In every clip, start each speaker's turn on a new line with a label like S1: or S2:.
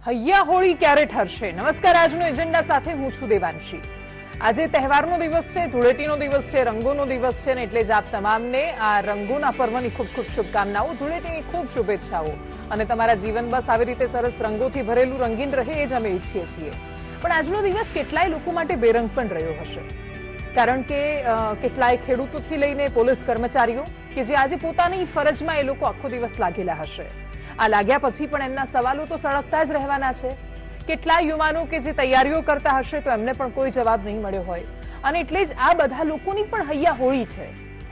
S1: હૈયા હોળી ક્યારે ઠરશે? નમસ્કાર, આજનો એજન્ડા સાથે હું છું દેવાંશી। આજે તહેવારનો દિવસ છે, ધૂળેટીનો દિવસ છે, રંગોનો દિવસ છે ને એટલે જ આપ તમામને આ રંગોના પર્વની ખૂબ ખૂબ શુભકામનાઓ, ધૂળેટીની ખૂબ શુભેચ્છાઓ અને તમારા જીવન બસ આવી રીતે સરસ રંગોથી ભરેલું રંગીન રહે એ જ અમે ઈચ્છીએ છીએ। પણ આજનો દિવસ કેટલાય લોકો માટે બેરંગ પણ રહ્યો હશે, કારણ કે કેટલાય ખેડૂતોથી લઈને પોલીસ કર્મચારીઓ કે જે આજે પોતાની ફરજમાં એ લોકો આખો દિવસ લાગેલા હશે। આ લાગ્યા પછી પણ એમના સવાલો તો સળગતા જ રહેવાના છે। કેટલાય યુવાનો કે જે તૈયારીઓ કરતા હશે તો એમને પણ કોઈ જવાબ નહીં મળ્યો હોય, અને એટલે જ આ બધા લોકોની પણ હૈયા હોળી છે,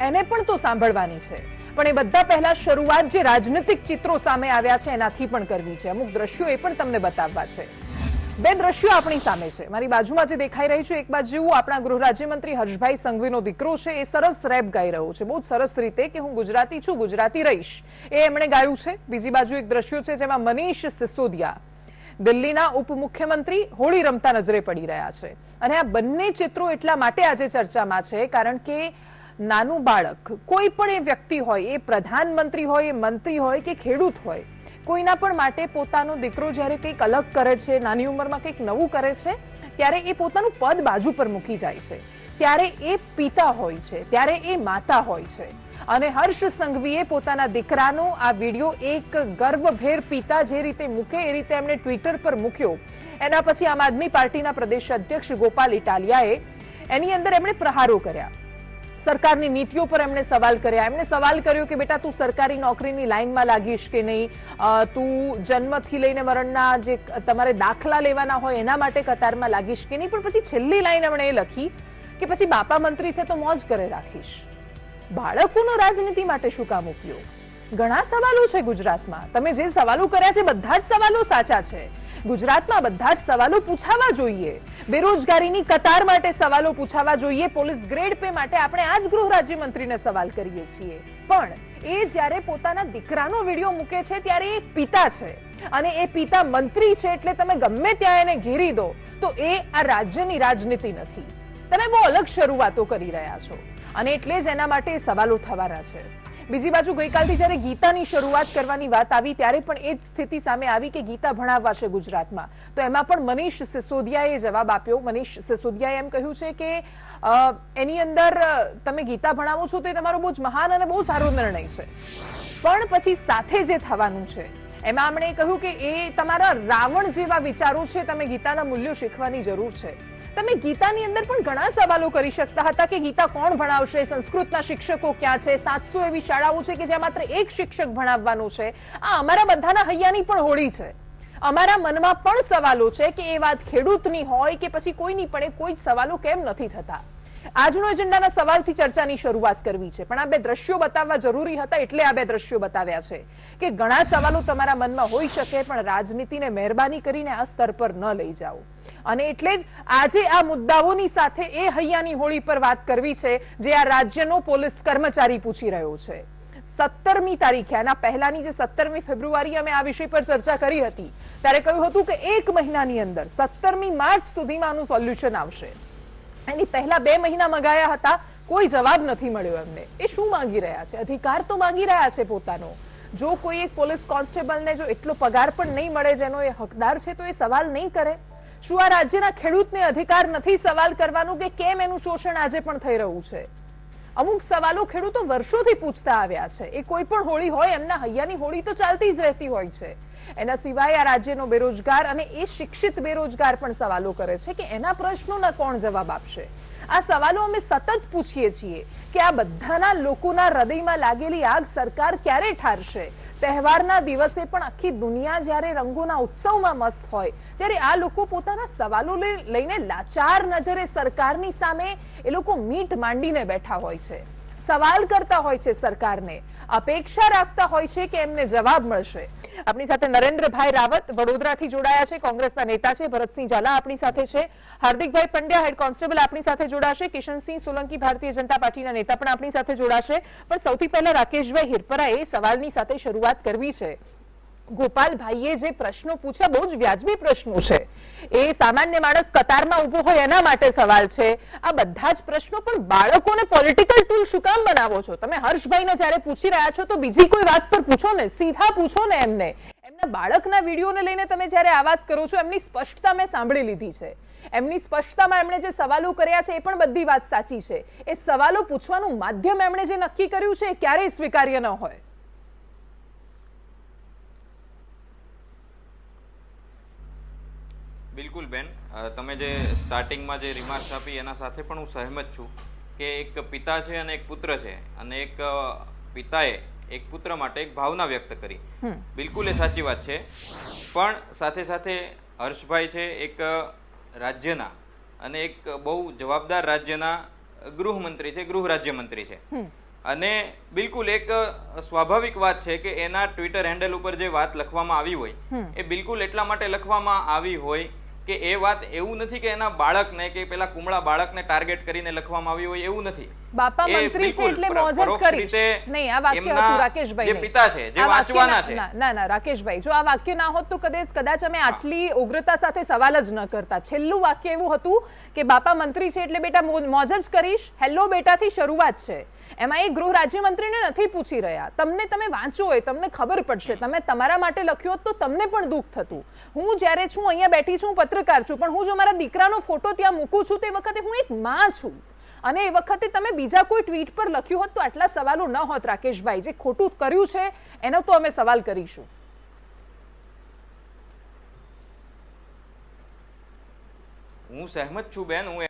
S1: એને પણ તો સાંભળવાની છે। પણ એ બધા પહેલા શરૂઆત જે રાજનીતિક ચિત્રો સામે આવ્યા છે એનાથી પણ કરવી છે। અમુક દ્રશ્યો એ પણ તમને બતાવવા છે। બે દ્રશ્યો આપણી સામે છે। મારી બાજુમાં જે દેખાઈ રહી છે, એક બાજુ આપણા ગૃહ રાજ્યમંત્રી હર્ષભાઈ સંઘવીનો દીકરો છે, એ સરસ રેપ ગાઈ રહ્યો છે, બહુ સરસ રીતે કે હું ગુજરાતી છું, ગુજરાતી રહીશ, એ એમણે ગાયું છે। બીજી બાજુ એક દ્રશ્યો છે જેમાં મનીષ સિસોદિયા, દિલ્હીના ઉપમુખ્યમંત્રી, હોળી રમતા નજરે પડી રહ્યા છે। અને આ બંને ચિત્રો એટલા માટે આજે ચર્ચામાં છે કારણ કે નાનું બાળક, કોઈ પણ એ વ્યક્તિ હોય, એ પ્રધાનમંત્રી હોય, એ મંત્રી હોય કે ખેડૂત હોય, કોઈના પણ માટે પોતાનો દીકરો જ્યારે કંઈક અલગ કરે છે, નાની ઉંમરમાં કંઈક નવું કરે છે, ત્યારે એ પોતાનું પદ બાજુ પર મૂકી જાય છે, ત્યારે એ પિતા હોય છે, ત્યારે એ માતા હોય છે। અને હર્ષ સંઘવીએ પોતાના દીકરાનો આ વિડીયો એક ગર્વભેર પિતા જે રીતે મૂકે એ રીતે એમણે ટ્વિટર પર મૂક્યો। એના પછી આમ આદમી પાર્ટીના પ્રદેશ અધ્યક્ષ ગોપાલ ઇટાલિયાએ એની અંદર એમણે પ્રહારો કર્યા, સરકારની નીતિઓ પર એમણે સવાલ કર્યા। એમણે સવાલ કર્યો કે બેટા તું સરકારી નોકરીની લાઈનમાં લાગીશ કે નહીં, તું જન્મથી લઈને મરણના જે તમારે દાખલા લેવાના હોય એના માટે કતારમાં લાગીશ કે નહીં। પણ પછી છેલ્લી લાઈન એમણે એ લખી કે પછી બાપા મંત્રી છે તો મોજ કરે રાખીશ। બાળકોનો રાજનીતિ માટે શું કામ ઉપયોગ? ઘણા સવાલો છે ગુજરાતમાં, તમે જે સવાલો કર્યા છે બધા જ સવાલો સાચા છે। ગુજરાતમાં બધા જ સવાલો પૂછાવા જોઈએ, બેરોજગારીની કતાર માટે સવાલો પૂછાવા જોઈએ, પોલીસ ગ્રેડ પે માટે આપણે આ જ ગૃહ રાજ્યમંત્રીને સવાલ કરીએ છીએ। પણ એ જ્યારે પોતાના દીકરાનો વિડીયો મૂકે છે ત્યારે એ પિતા છે, અને એ પિતા મંત્રી છે, એટલે તમે ગમે ત્યાં એને ઘેરી દો તો એ આ રાજ્યની રાજનીતિ નથી, તમે બહુ અલગ શરૂઆતો કરી રહ્યા છો, અને એટલે જ એના માટે સવાલો થવાના છે। બીજી બાજુ ગઈકાલથી જ્યારે ગીતાની શરૂઆત કરવાની વાત આવી ત્યારે પણ એ જ સ્થિતિ સામે આવી કે ગીતા ભણાવવાશે ગુજરાતમાં, તો એમાં પણ મનીષ સિસોદિયાએ જવાબ આપ્યો। મનીષ સિસોદિયાએ એમ કહ્યું છે કે એની અંદર તમે ગીતા ભણાવો છો તો એ તમારો બહુ જ મહાન અને બહુ સારો નિર્ણય છે, પણ પછી સાથે જે થવાનું છે એમાં એમણે કહ્યું કે એ તમારા રાવણ જેવા વિચારો છે, તમે ગીતાના મૂલ્યો શીખવાની જરૂર છે। તમે ગીતાની અંદર પણ ઘણા સવાલો કરી શકતા હતા કે ગીતા કોણ ભણાવશે, સંસ્કૃતના શિક્ષકો ક્યાં છે, 700 એવી શાળાઓ છે કે જ્યાં માત્ર એક શિક્ષક ભણાવવાનું છે। આ અમારા બધાના હૈયાની પણ હોળી છે, અમારા મનમાં પણ સવાલો છે કે એ વાત ખેડૂતની હોય કે પછી કોઈની પણ, કોઈ સવાલો કેમ નથી થતા? આજનો એજન્ડાના સવાલથી ચર્ચાની શરૂઆત કરવી છે, પણ આ બે દ્રશ્યો બતાવવા જરૂરી હતા એટલે આ બે દ્રશ્યો બતાવ્યા છે કે ઘણા સવાલો તમારા મનમાં હોઈ શકે, પણ રાજનીતિને મહેરબાની કરીને આ સ્તર પર ન લઈ જાઓ। અને એટલે જ આજે આ મુદ્દાઓની સાથે એ હૈયાની હોળી પર વાત કરવી છે જે આ રાજ્યનો પોલીસ કર્મચારી પૂછી રહ્યો છે। 17મી તારીખે, આના પહેલાની જે 17મી ફેબ્રુઆરી અમે આ વિષય પર ચર્ચા કરી હતી ત્યારે કહ્યું હતું કે એક મહિનાની અંદર 17મી માર્ચ સુધીમાં આનું સોલ્યુશન આવશે। એની પહેલા 2 મહિના મંગાયા હતા, કોઈ જવાબ નથી મળ્યો એમને। એ શું માંગી રહ્યા છે? અધિકાર તો માંગી રહ્યા છે પોતાનો। જો કોઈ એક પોલીસ કોન્સ્ટેબલને જો એટલો પગાર પણ નહીં મળે જેનો એ હકદાર છે તો એ સવાલ નહીં કરે? શું આ રાજ્યના ખેડૂતને અધિકાર નથી સવાલ કરવાનું કે કેમ એનું શોષણ આજે પણ થઈ રહ્યું છે? અમુક સવાલો ખેડૂતો વર્ષોથી પૂછતા આવ્યા છે। એ કોઈ પણ હોળી હોય, એમના હૈયાની હોળી તો ચાલતી જ રહેતી હોય છે। એના સિવાય આ રાજ્યનો બેરોજગાર અને એ શિક્ષિત બેરોજગાર પણ સવાલો કરે છે કે એના પ્રશ્નોના કોણ જવાબ આપશે? આ સવાલો અમે સતત પૂછીએ છીએ કે આ બધાના લોકોના હૃદયમાં લાગેલી આગ સરકાર ક્યારે ઠારશે? તહેવારના દિવસે પણ આખી દુનિયા જ્યારે રંગોના ઉત્સવમાં મસ્ત હોય ત્યારે આ લોકો પોતાના સવાલો લઈને લાચાર નજરે સરકારની સામે એ લોકો મીટ માંડીને બેઠા હોય છે, સવાલ કરતા હોય છે, સરકારને અપેક્ષા રાખતા હોય છે કે એમને જવાબ મળશે। આપણી સાથે નરેન્દ્રભાઈ રાવત વડોદરાથી જોડાયા છે, કોંગ્રેસના નેતા છે, ભરતસિંહ ઝાલા આપણી સાથે છે, હાર્દિકભાઈ પંડ્યા હેડ કોન્સ્ટેબલ આપણી સાથે જોડાશે, કિશનસિંહ સોલંકી ભારતીય જનતા પાર્ટીના નેતા પણ આપણી સાથે જોડાશે। પણ સૌથી પહેલા રાકેશભાઈ હિરપરાએ સવાલની સાથે શરૂઆત કરવી છે। ગોપાલભાઈએ જે પ્રશ્નો પૂછ્યા બહુ જ વ્યાજબી પ્રશ્નો છે, એ સામાન્ય માણસ કતારમાં ઊભો હોય એના માટે સવાલ છે। આ બધા જ પ્રશ્નો પણ બાળકોને પોલિટિકલ ટૂલ શું કામ બનાવો છો? તમે હર્ષભાઈને જ્યારે પૂછી રહ્યા છો તો બીજી કોઈ વાત પર પૂછો ને, સીધા પૂછો ને એમને। એમના બાળકના વિડીયોને લઈને તમે જ્યારે આ વાત કરો છો, એમની સ્પષ્ટતા મેં સાંભળી લીધી છે. એમની સ્પષ્ટતામાં એમણે જે સવાલો કર્યા છે એ પણ બધી વાત સાચી છે. એ સવાલો પૂછવાનું માધ્યમ એમણે જે નક્કી કર્યું છે એ ક્યારેય સ્વીકાર્ય ન હોય.
S2: બિલકુલ બેન, તમે જે સ્ટાર્ટિંગમાં જે રિમાર્ક્સ આપી એના સાથે પણ હું સહેમત છું કે એક પિતા છે અને એક પુત્ર છે, અને એક પિતાએ એક પુત્ર માટે એક ભાવના વ્યક્ત કરી. બિલકુલ એ સાચી વાત છે. પણ સાથે સાથે હર્ષભાઈ છે એક રાજ્યના અને એક બહુ જવાબદાર રાજ્યના ગૃહમંત્રી છે, ગૃહ રાજ્યમંત્રી છે. અને બિલકુલ એક સ્વાભાવિક વાત છે કે એના ટ્વિટર હેન્ડલ ઉપર જે વાત લખવામાં આવી હોય એ બિલકુલ એટલા માટે લખવામાં આવી હોય કે એ વાત એવું નથી કે એના બાળકને કે પેલા કુમળા બાળકને ટાર્ગેટ કરીને લખવામાં આવી હોય, એવું નથી.
S1: બાપા મંત્રી છે એટલે મોજ જ કરીશ. નહીં, આ વાક્ય હતું રાકેશભાઈ,
S2: જે પિતા છે, જે વાંચવાના છે.
S1: ના રાકેશભાઈ, જો આ વાક્ય ના હોત તો કદાચ અમે આટલી ઉગ્રતા સાથે સવાલ જ ન કરતા. છેલ્લું વાક્ય એવું હતું કે બાપા મંત્રી છે એટલે બેટા મોજ જ કરીશ. હેલો બેટાથી શરૂઆત છે. એમાં એ ગૃહ રાજ્યમંત્રીને નથી પૂછી રહ્યા. તમે વાંચો હોય તમને ખબર પડશે. તમે તમારા માટે લખ્યો હોત તો તમને પણ દુઃખ થતું. હું જ્યારે છું અહીંયા બેઠી છું, પત્રકાર છું, પણ હું જો મારા દીકરાનો ફોટો ત્યાં મૂકું છું તે વખતે હું એક માં છું. અને એ વખતે તમે બીજા કોઈ ટ્વીટ પર લખ્યું હોત તો આટલા સવાલો ન હોત. રાકેશભાઈ, જે ખોટું કર્યું છે એનો તો અમે સવાલ કરીશું.
S2: હું સહેમત છું બેન, હું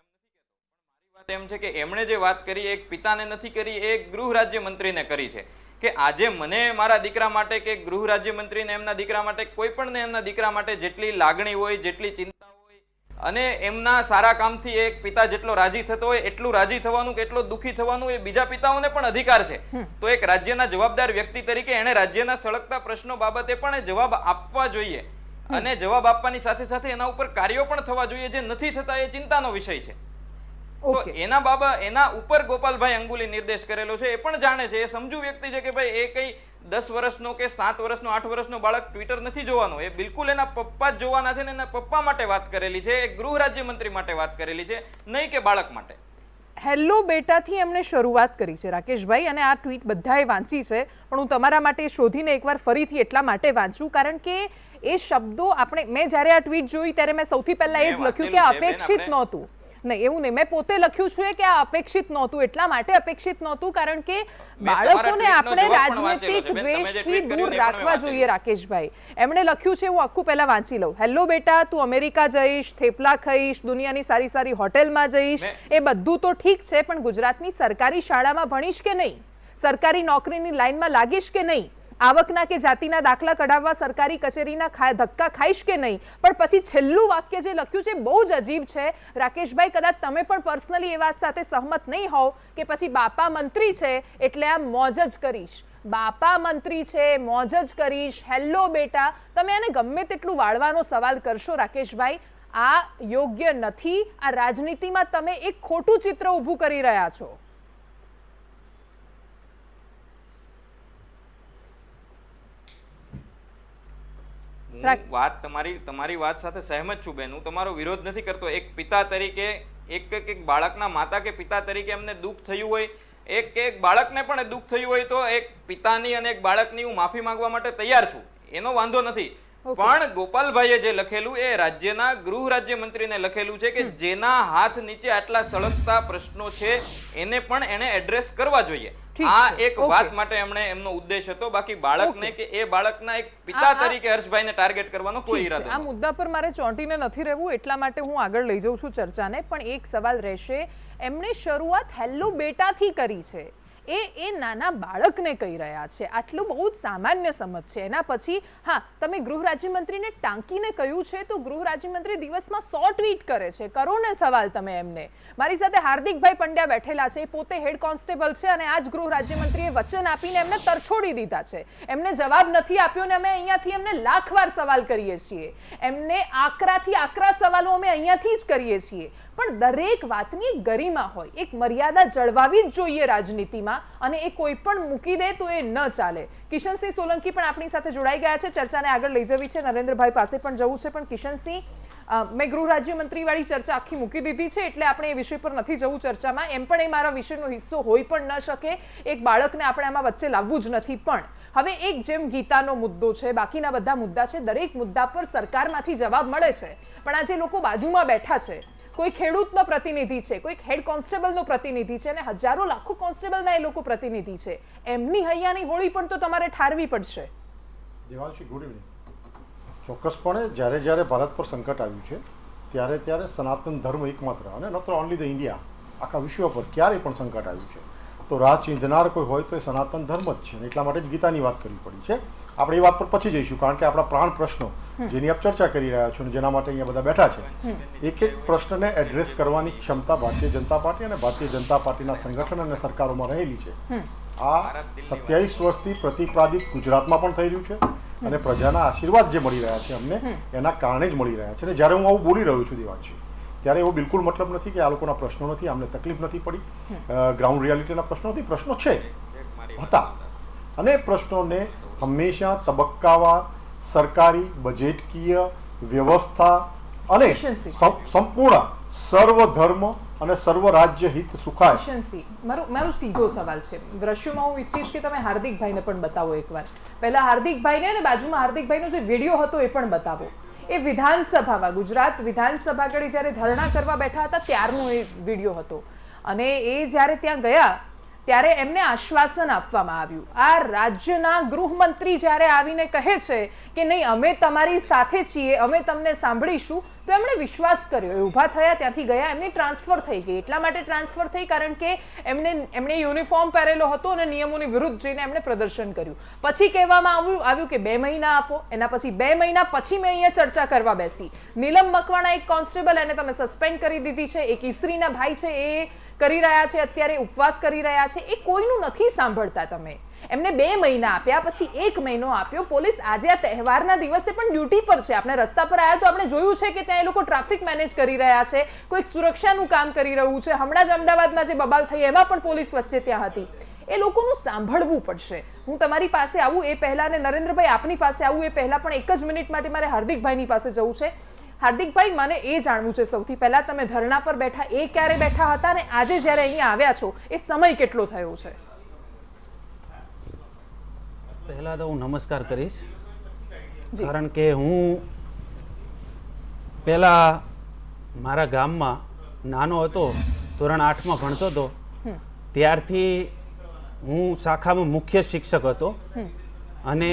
S2: એમ છે કે એમણે જે વાત કરી એક પિતાને નથી કરી, એ ગૃહ રાજ્યમંત્રીને કરી છે. કે આજે મને મારા દીકરા માટે કે ગૃહ રાજ્યમંત્રીને એમના દીકરા માટે, કોઈ પણ ને એમના દીકરા માટે જેટલી લાગણી હોય, જેટલી ચિંતા હોય, અને એમના સારા કામથી એક પિતા જેટલો રાજી થતો હોય એટલું રાજી થવાનું કે એટલો દુઃખી થવાનું એ બીજા પિતાઓને પણ અધિકાર છે. તો એક રાજ્યના જવાબદાર વ્યક્તિ તરીકે એને રાજ્યના સળગતા પ્રશ્નો બાબતે પણ જવાબ આપવા જોઈએ. અને જવાબ આપવાની સાથે સાથે એના ઉપર કાર્યો પણ થવા જોઈએ. જે નથી થતા એ ચિંતાનો વિષય છે. તો એના ઉપર ગોપાલભાઈ અંગુલી નિર્દેશ કરેલો છે. એ પણ જાણે છે, એ સમજુ વ્યક્તિ છે કે ભાઈ એ કઈ 10 વર્ષનો કે 7 વર્ષનો 8 વર્ષનો બાળક ટ્વિટર નથી જોવાનો. એ બિલકુલ એના પપ્પા જ જોવાના છે ને એના પપ્પા માટે વાત કરેલી છે, એ ગૃહ રાજ્યમંત્રી માટે વાત કરેલી છે, નહીં કે બાળક માટે.
S1: હેલો બેટાથી એમણે શરૂઆત કરી છે રાકેશભાઈ, અને આ ટ્વીટ બધાએ વાંચી છે. પણ હું તમારા માટે શોધીને એકવાર ફરીથી એટલા માટે વાંચું કારણ કે એ શબ્દો મેં જ્યારે આ ટ્વીટ જોઈ ત્યારે મેં સૌથી પહેલા એ જ લખ્યું કે અપેક્ષિત નહોતું. નહીં, એવું નહીં, મેં પોતે લખ્યું છે કે આ અપેક્ષિત નહોતું. એટલા માટે અપેક્ષિત નહોતું કારણ કે બાળકોને આપણે રાજનૈતિક દ્વેષથી દૂર રાખવા જોઈએ. રાકેશભાઈ, એમણે લખ્યું છે, હું આખું પહેલા વાંચી લઉં. હેલો બેટા, તું અમેરિકા જઈશ, થેપલા ખાઈશ, દુનિયાની સારી સારી હોટેલમાં જઈશ, એ બધું તો ઠીક છે, પણ ગુજરાતની સરકારી શાળામાં ભણીશ કે નહીં? સરકારી નોકરીની લાઈનમાં લાગીશ કે નહીં? આવકના કે જાતિના દાખલા કઢાવવા સરકારી કચેરીના ધક્કા ખાઈશ કે નહીં? પણ પછી છેલ્લું વાક્ય જે લખ્યું છે બહુ જ અજીબ છે રાકેશભાઈ. કદાચ તમે પણ પર્સનલી એ વાત સાથે સહમત નહીં હોવ કે પછી બાપા મંત્રી છે એટલે આ મોજ જ કરીશ. બાપા મંત્રી છે, મોજ જ કરીશ, હેલો બેટા. તમે એને ગમે તેટલું વાળવાનો સવાલ કરશો રાકેશભાઈ, આ યોગ્ય નથી. આ રાજનીતિમાં તમે એક ખોટું ચિત્ર ઊભું કરી રહ્યા છો.
S2: વાત તમારી વાત સાથે સહેમત છું બેન. હું તમારો વિરોધ નથી કરતો. એક પિતા તરીકે એક બાળકના માતા કે પિતા તરીકે એમને દુઃખ થયું હોય, એક બાળકને પણ દુઃખ થયું હોય તો એક પિતાની અને એક બાળકની હું માફી માંગવા માટે તૈયાર છું, એનો વાંધો નથી. પણ ગોપાલભાઈએ જે લખેલું એ રાજ્યના ગૃહ રાજ્યમંત્રીને લખેલું છે કે જેના હાથ નીચે આટલા સળગતા પ્રશ્નો છે એને પણ એને એડ્રેસ કરવા જોઈએ. આ એક વાત માટે એમનો ઉદ્દેશ હતો. બાકી બાળકને કે એ બાળકના એક પિતા તરીકે હર્ષભાઈને ટાર્ગેટ કરવાનો કોઈ ઈરાદો નથી.
S1: આ મુદ્દા પર મારે ચોંટીને નથી રહેવું, એટલા માટે હું આગળ લઈ જઉં છું ચર્ચાને. પણ એક સવાલ રહેશે, એમણે શરૂઆત હેલો બેટાથી કરી છે. એ નાના બાળકને કહી રહ્યા છે. આટલું બહુ જ સામાન્ય સમજ છે. એના પછી હા, તમે ગૃહ રાજ્યમંત્રીને ટાંકીને કહ્યું છે તો ગૃહ રાજ્યમંત્રી દિવસમાં 100 ટ્વીટ કરે છે. કરો ને સવાલ તમે એમને. મારી સાથે હાર્દિકભાઈ પંડ્યા બેઠેલા છે, એ પોતે હેડ કોન્સ્ટેબલ છે, અને આજ ગૃહ રાજ્યમંત્રીએ વચન આપીને એમને તરછોડી દીધા છે. એમને જવાબ નથી આપ્યો ને અમે અહીંયાથી એમને લાખવાર સવાલ કરીએ છીએ. એમને આકરાથી આકરા સવાલો અમે અહીંયાથી જ કરીએ છીએ. પણ દરેક વાતની ગરિમા હોય, એક મર્યાદા જળવાવી જ જોઈએ રાજનીતિમાં, અને એ કોઈ પણ મૂકી દે તો એ ન ચાલે. કિશનસિંહ સોલંકી પણ આપણી સાથે જોડાઈ ગયા છે. ચર્ચાને આગળ લઈ જવી છે, નરેન્દ્રભાઈ પાસે પણ જવું છે. પણ કિશનસિંહ, મેં ગૃહ રાજ્યમંત્રી વાળી ચર્ચા આખી મૂકી દીધી છે, એટલે આપણે એ વિષય પર નથી જવું ચર્ચામાં. એમ પણ એ મારા વિષયનો હિસ્સો હોઈ પણ ન શકે. એક બાળકને આપણે આમાં વચ્ચે લાવવું જ નથી. પણ હવે એક જેમ ગીતાનો મુદ્દો છે, બાકીના બધા મુદ્દા છે, દરેક મુદ્દા પર સરકારમાંથી જવાબ મળે છે. પણ આ જે લોકો બાજુમાં બેઠા છે, કોઈ ખેડૂતનો પ્રતિનિધિ છે, કોઈ હેડ કોન્સ્ટેબલનો પ્રતિનિધિ છે, અને હજારો લાખો કોન્સ્ટેબલના એ લોકો પ્રતિનિધિ છે, એમની હૈયાની હોળી પણ તો તમારે ઠારવી પડશે.
S3: Devanshi, good evening. ચોક્કસપણે જ્યારે ભારત પર સંકટ આવ્યું છે ત્યારે સનાતન ધર્મ એકમાત્ર, અને નોટ ઓનલી ધ ઇન્ડિયા, આખા વિશ્વ પર ક્યારેય પણ સંકટ આવ્યું છે તો રાહ ચીંધનાર કોઈ હોય તો એ સનાતન ધર્મ જ છે. એટલા માટે જ ગીતાની વાત કરવી પડી છે. આપણે એ વાત પર પછી જઈશું, કારણ કે આપણા પ્રાણ પ્રશ્નો જેની આપ ચર્ચા કરી રહ્યા છો અને જેના માટે અહીંયા બધા બેઠા છે, એક એક પ્રશ્નને એડ્રેસ કરવાની ક્ષમતા ભારતીય જનતા પાર્ટી અને ભારતીય જનતા પાર્ટીના સંગઠન અને સરકારોમાં રહેલી છે. આ 27 વર્ષથી પ્રતિપાદિત ગુજરાતમાં પણ થઈ રહ્યું છે, અને પ્રજાના આશીર્વાદ જે મળી રહ્યા છે અમને, એના કારણે જ મળી રહ્યા છે. અને જ્યારે હું આવું બોલી રહ્યો છું દેવાંશી, ત્યારે એવો બિલકુલ મતલબ નથી કે આ લોકોના પ્રશ્નો નથી, અમને તકલીફ નથી પડી, ગ્રાઉન્ડ રિયાલિટીના પ્રશ્નો નથી. પ્રશ્નો છે, હતા, અને પ્રશ્નોને હંમેશા તબક્કાવાર સરકારી બજેટકીય વ્યવસ્થા અને સંપૂર્ણ સર્વધર્મ અને સર્વ રાજ્ય હિત સુખાય.
S1: મારો સીધો સવાલ છે. દ્રશ્યોમાં હું ઈચ્છીશ કે તમે હાર્દિકભાઈને પણ બતાવો એકવાર. પહેલા હાર્દિકભાઈને અને બાજુમાં હાર્દિકભાઈનો જે વિડીયો હતો એ પણ બતાવો. એ વિધાનસભામાં, ગુજરાત વિધાનસભા આગળ જ્યારે ધરણા કરવા બેઠા હતા ત્યારનો એ વિડીયો હતો. અને એ જ્યારે ત્યાં ગયા ત્યારે એમને આશ્વાસન આપવામાં આવ્યું. આ રાજ્યના ગૃહમંત્રી જ્યારે આવીને કહે છે કે નહીં, અમે તમારી સાથે છીએ, અમે તમને સાંભળીશું, તો એમણે વિશ્વાસ કર્યો. એ ઊભા થયા, ત્યાંથી ગયા, એમની ટ્રાન્સફર થઈ ગઈ. એટલા માટે ટ્રાન્સફર થઈ કારણ કે એમણે યુનિફોર્મ પહેરેલો હતો અને નિયમોની વિરુદ્ધ જઈને એમણે પ્રદર્શન કર્યું. પછી કહેવામાં આવ્યું કે 2 મહિના આપો. એના પછી 2 મહિના પછી મેં અહીંયા ચર્ચા કરવા બેસી. નીલમ મકવાણા એક કોન્સ્ટેબલ, એને તમે સસ્પેન્ડ કરી દીધી છે. એક ઈસરીના ભાઈ છે, એ કરી રહ્યા છે, અત્યારે ઉપવાસ કરી રહ્યા છે. એ કોઈનું નથી સાંભળતા તમે. એમને 2 મહિના આપ્યા, પછી 1 મહિનો આપ્યો. પોલીસ આજે આ તહેવારના દિવસે પણ ડ્યુટી પર છે. આપણે રસ્તા પર આવ્યા તો આપણે જોયું છે કે ત્યાં એ લોકો ટ્રાફિક મેનેજ કરી રહ્યા છે, કોઈક સુરક્ષાનું કામ કરી રહ્યું છે. હમણાં જ અમદાવાદમાં જે બબાલ થઈ એમાં પણ પોલીસ વચ્ચે ત્યાં હતી. એ લોકોનું સાંભળવું પડશે. હું તમારી પાસે આવું એ પહેલા, અને નરેન્દ્રભાઈ આપની પાસે આવું એ પહેલા, પણ એક જ મિનિટ માટે મારે હાર્દિકભાઈની પાસે જવું છે. હાર્દિકભાઈ, મને એ જાણવું છે સૌથી પહેલા, તમે ધરણા પર બેઠા એ ક્યારે બેઠા હતા અને આજે જ્યારે અહીંયા આવ્યા છો એ સમય કેટલો થયો છે?
S4: પહેલા તો હું નમસ્કાર કરીશ, કારણ કે હું પહેલા મારા ગામમાં નાનો હતો, ધોરણ 8માં ભણતો હતો, ત્યારથી હું શાખામાં મુખ્ય શિક્ષક હતો. અને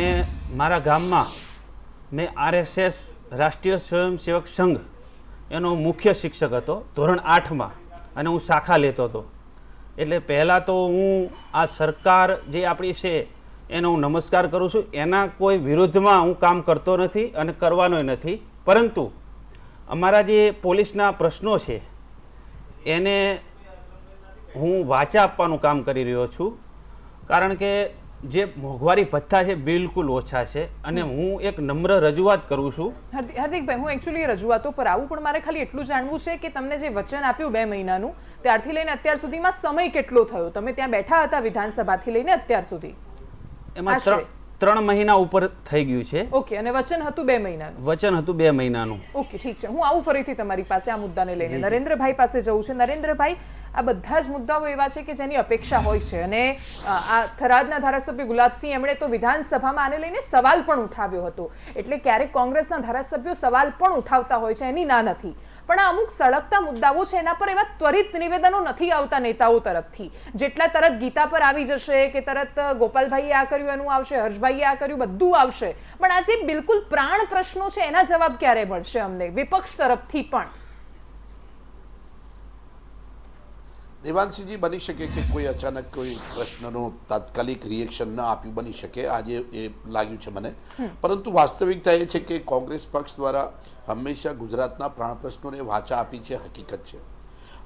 S4: મારા ગામમાં મેં RSS રાષ્ટ્રીય સ્વયંસેવક સંઘ એનો મુખ્ય શિક્ષક હતો ધોરણ 8માં, અને હું શાખા લેતો હતો. એટલે પહેલાં તો હું આ સરકાર જે આપણી છે એનો હું નમસ્કાર કરું છું. એના કોઈ વિરુદ્ધમાં હું કામ કરતો નથી અને કરવાનો નથી, પરંતુ અમારા જે પોલીસના પ્રશ્નો છે એને હું વાચા આપવાનું કામ કરી રહ્યો છું. કારણ કે જે મોંઘવારી ભથ્થા છે બિલકુલ ઓછા છે, અને હું એક નમ્ર રજૂઆત કરું છું.
S1: હાર્દિકભાઈ, હું એકચ્યુઅલી રજૂઆતો પર આવું, પણ મારે ખાલી એટલું જાણવું છે કે તમને જે વચન આપ્યું 2 મહિનાનું, ત્યારથી લઈને અત્યાર સુધીમાં સમય કેટલો થયો? તમે ત્યાં બેઠા હતા વિધાનસભાથી લઈને અત્યાર સુધી?
S4: એમાં 3 મહિના ઉપર થઈ ગયું છે.
S1: ઓકે, અને વચન હતું 2 મહિનાનું?
S4: વચન હતું 2 મહિનાનું.
S1: ઓકે, ઠીક છે. હું આવું ફરીથી તમારી પાસે આ મુદ્દાને લઈને. નરેન્દ્રભાઈ પાસે જવું છે. નરેન્દ્રભાઈ, આ બધા જ મુદ્દાઓ એવા છે કે જેની અપેક્ષા હોય છે, અને આ થરાદના ધારાસભ્ય ગુલાબસિંહ, એમણે તો વિધાનસભામાં આને લઈને સવાલ પણ ઉઠાવ્યો હતો. એટલે ક્યારેક કોંગ્રેસના ધારાસભ્યો સવાલ પણ ઉઠાવતા હોય છે, એની ના નથી, પણ આ અમુક સળગતા મુદ્દાઓ છે એના પર એવા ત્વરિત નિવેદનો નથી આવતા નેતાઓ તરફથી. જેટલા તરત ગીતા પર આવી જશે કે તરત ગોપાલભાઈએ આ કર્યું એનું આવશે, હર્ષભાઈએ આ કર્યું, બધું આવશે, પણ આ જે બિલકુલ પ્રાણ પ્રશ્નો છે એના જવાબ ક્યારે મળશે અમને વિપક્ષ તરફથી પણ?
S5: દેવાંશીજી, બની શકે કે કોઈ અચાનક કોઈ પ્રશ્નનો તાત્કાલિક રિએક્શન ન આપ્યું, બની શકે, આજે એ લાગ્યું છે મને. પરંતુ વાસ્તવિકતા એ છે કે કોંગ્રેસ પક્ષ દ્વારા હંમેશા ગુજરાતના પ્રાણ પ્રશ્નોને વાચા આપી છે, હકીકત છે.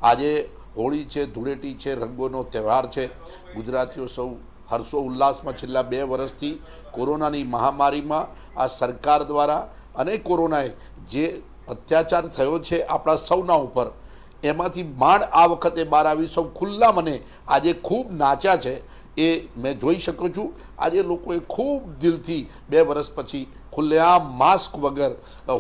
S5: આજે હોળી છે, ધૂળેટી છે, રંગોનો તહેવાર છે. ગુજરાતીઓ સૌ હર્ષો ઉલ્લાસમાં છેલ્લા 2 વર્ષથી કોરોનાની મહામારીમાં આ સરકાર દ્વારા અને કોરોનાએ જે અત્યાચાર થયો છે આપણા સૌના ઉપર, એમાંથી માંડ આ વખતે બહાર આવી સૌ ખુલ્લા મને આજે ખૂબ નાચ્યા છે. એ મેં જોઈ શકું છું. આજે લોકોએ ખૂબ દિલથી 2 વર્ષ પછી ખુલ્લેઆમ માસ્ક વગર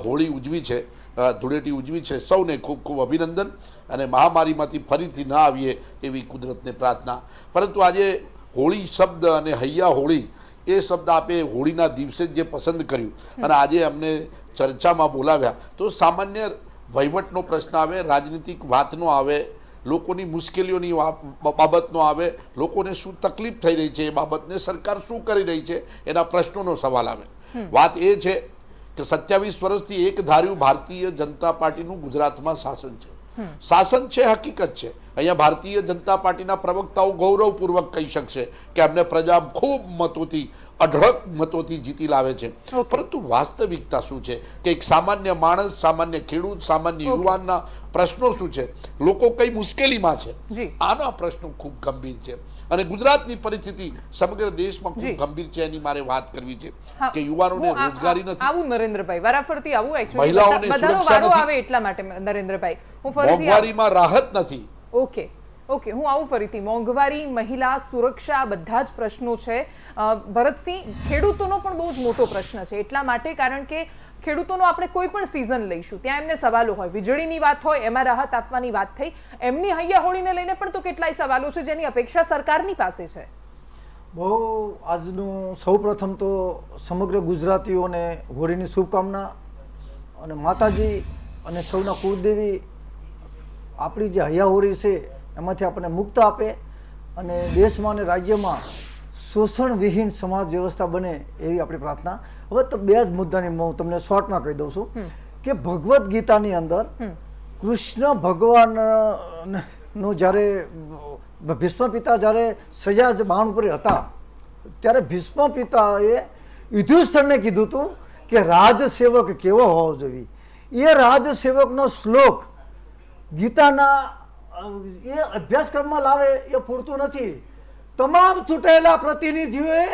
S5: હોળી ઉજવી છે. ધૂળેટી ઉજવી છે સૌને ખૂબ ખૂબ અભિનંદન અને મહામારીમાંથી ફરીથી ના આવીએ એવી કુદરતને પ્રાર્થના. પરંતુ આજે હોળી શબ્દ અને હૈયા હોળી એ શબ્દ આપે હોળીના દિવસે જ જે પસંદ કર્યું અને આજે અમને ચર્ચામાં બોલાવ્યા તો સામાન્ય વહીવટનો પ્રશ્ન આવે, રાજનીતિક વાતનો આવે, લોકોની મુશ્કેલીઓની બાબતનો આવે, લોકોને શું તકલીફ થઈ રહી છે એ બાબતને સરકાર શું કરી રહી છે એના પ્રશ્નોનો સવાલ આવે. વાત એ છે કે 27 વર્ષથી એક ધાર્યું ભારતીય જનતા પાર્ટીનું ગુજરાતમાં શાસન છે. શાસન છે, હકીકત છે. અહીંયા ભારતીય જનતા પાર્ટીના પ્રવક્તાઓ ગૌરવપૂર્વક કહી શકશે કે અમને પ્રજા ખૂબ મતોથી, અઢળક મતોથી જીતી લાવે છે. પરંતુ વાસ્તવિકતા શું છે કે એક સામાન્ય માણસ, સામાન્ય ખેડૂત, સામાન્ય યુવાનના પ્રશ્નો શું છે, લોકો કઈ મુશ્કેલીમાં છે, આના પ્રશ્નો ખૂબ ગંભીર છે. અને ગુજરાતની પરિસ્થિતિ સમગ્ર દેશમાં ખૂબ ગંભીર છે એની મારે વાત કરવી છે કે યુવાનોને રોજગારી નથી.
S1: આવું નરેન્દ્રભાઈ વારાફરતી આવું
S5: મહિલાઓને સુરક્ષા નથી
S1: આવે એટલા માટે નરેન્દ્રભાઈ હું ફરીથી
S5: મોંઘવારીમાં રાહત નથી.
S1: ઓકે હું આવું ફરીથી મોંઘવારી, મહિલા સુરક્ષા બધા જ પ્રશ્નો છે. ભરતસિંહ, ખેડૂતોનો પણ બહુ જ મોટો પ્રશ્ન છે એટલા માટે કારણ કે ખેડૂતોનો આપણે કોઈ પણ સિઝન લઈશું ત્યાં એમને સવાલો હોય, વીજળીની વાત હોય એમાં રાહત આપવાની વાત થઈ, એમની હૈયા હોળીને લઈને પણ તો કેટલાય સવાલો છે જેની અપેક્ષા સરકારની પાસે છે.
S6: બહુ આજનું સૌપ્રથમ તો સમગ્ર ગુજરાતીઓને હોળીની શુભકામના અને માતાજી અને સૌના કુળદેવી આપણી જે હૈયા હોળી છે એમાંથી આપણને મુક્ત આપે અને દેશમાં અને રાજ્યમાં શોષણવિહીન સમાજ વ્યવસ્થા બને એવી આપણી પ્રાર્થના. હવે તો બે જ મુદ્દાની હું તમને શોર્ટમાં કહી દઉં છું કે ભગવદ્ ગીતાની અંદર કૃષ્ણ ભગવાનનું જ્યારે ભીષ્મ પિતા જ્યારે સજા બાણ ઉપર હતા ત્યારે ભીષ્મ પિતાએ યુધિષ્ઠિરને કીધું હતું કે રાજસેવક કેવો હોવો જોઈએ. એ રાજસેવકનો શ્લોક ગીતાના એ અભ્યાસક્રમમાં લાવે એ પૂરતું નથી. તમામ ચૂંટાયેલા પ્રતિનિધિઓએ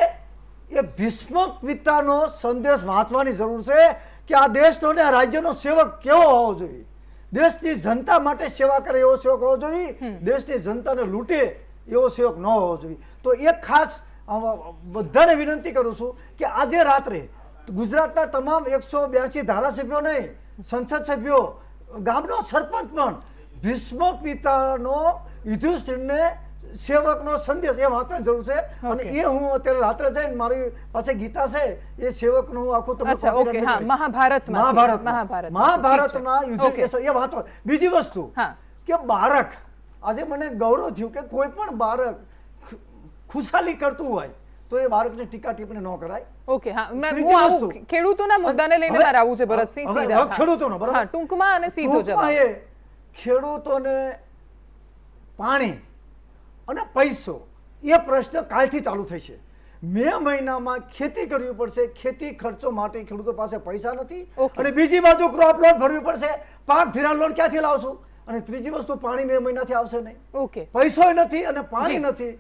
S6: એ ભીષ્મ પિતાનો સંદેશ વાંચવાની જરૂર છે કે આ દેશનો ને આ રાજ્યનો સેવક કેવો હોવો જોઈએ, દેશની જનતા માટે સેવા કરે એવો સેવક હોવો જોઈએ, દેશની જનતાને લૂંટે એવો સેવક ન હોવો જોઈએ. તો એક ખાસ બધાને વિનંતી કરું છું કે આજે રાત્રે ગુજરાતના તમામ 182 ધારાસભ્યો નહીં, સંસદ સભ્યો, ગામનો સરપંચ પણ ભીષ્મ પિતાનો યુધિષ્ઠિરને સેવકનો સંદેશ એ વાંચવાની જરૂર છે. અને એ હું અત્યારે રાત્રે જઈને મારી પાસે ગીતા છે એ સેવકનું હું આખું તમને મહાભારતના યુદ્ધ એ વાંચવા. બીજી વસ્તુ કે બાળક, આજે મને ગૌરવ થયું કે કોઈ પણ બાળક ખુશાલી કરતું હોય તો એ બાળકને ટીકા ટિપ્પણી ન કરાય.
S1: ઓકે હા, હું ખેડૂતોના મુદ્દાને લઈને મારે આવું છે ભરતસિંહ. સીધા
S6: ખેડૂતોનો બરાબર
S1: ટૂંકમાં અને સીધો જવાબ.
S6: ખેડૂતોને પાણી અને પૈસો એ પ્રશ્ન કાલથી ચાલુ થશે. મે મહિનામાં ખેતી કરવી પડશે, ખેતી ખર્ચો માટે ખેડૂતો પાસે પૈસા નથી. અને બીજી બાજુ ક્રોપ લોન ભરવી પડશે, પાક ધિરાણ લોન ક્યાંથી લાવશું? અને ત્રીજી વસ્તુ પાણી 2 મહિનાથી આવશે નહીં.
S1: ઓકે,
S6: પૈસો નથી અને પાણી નથી.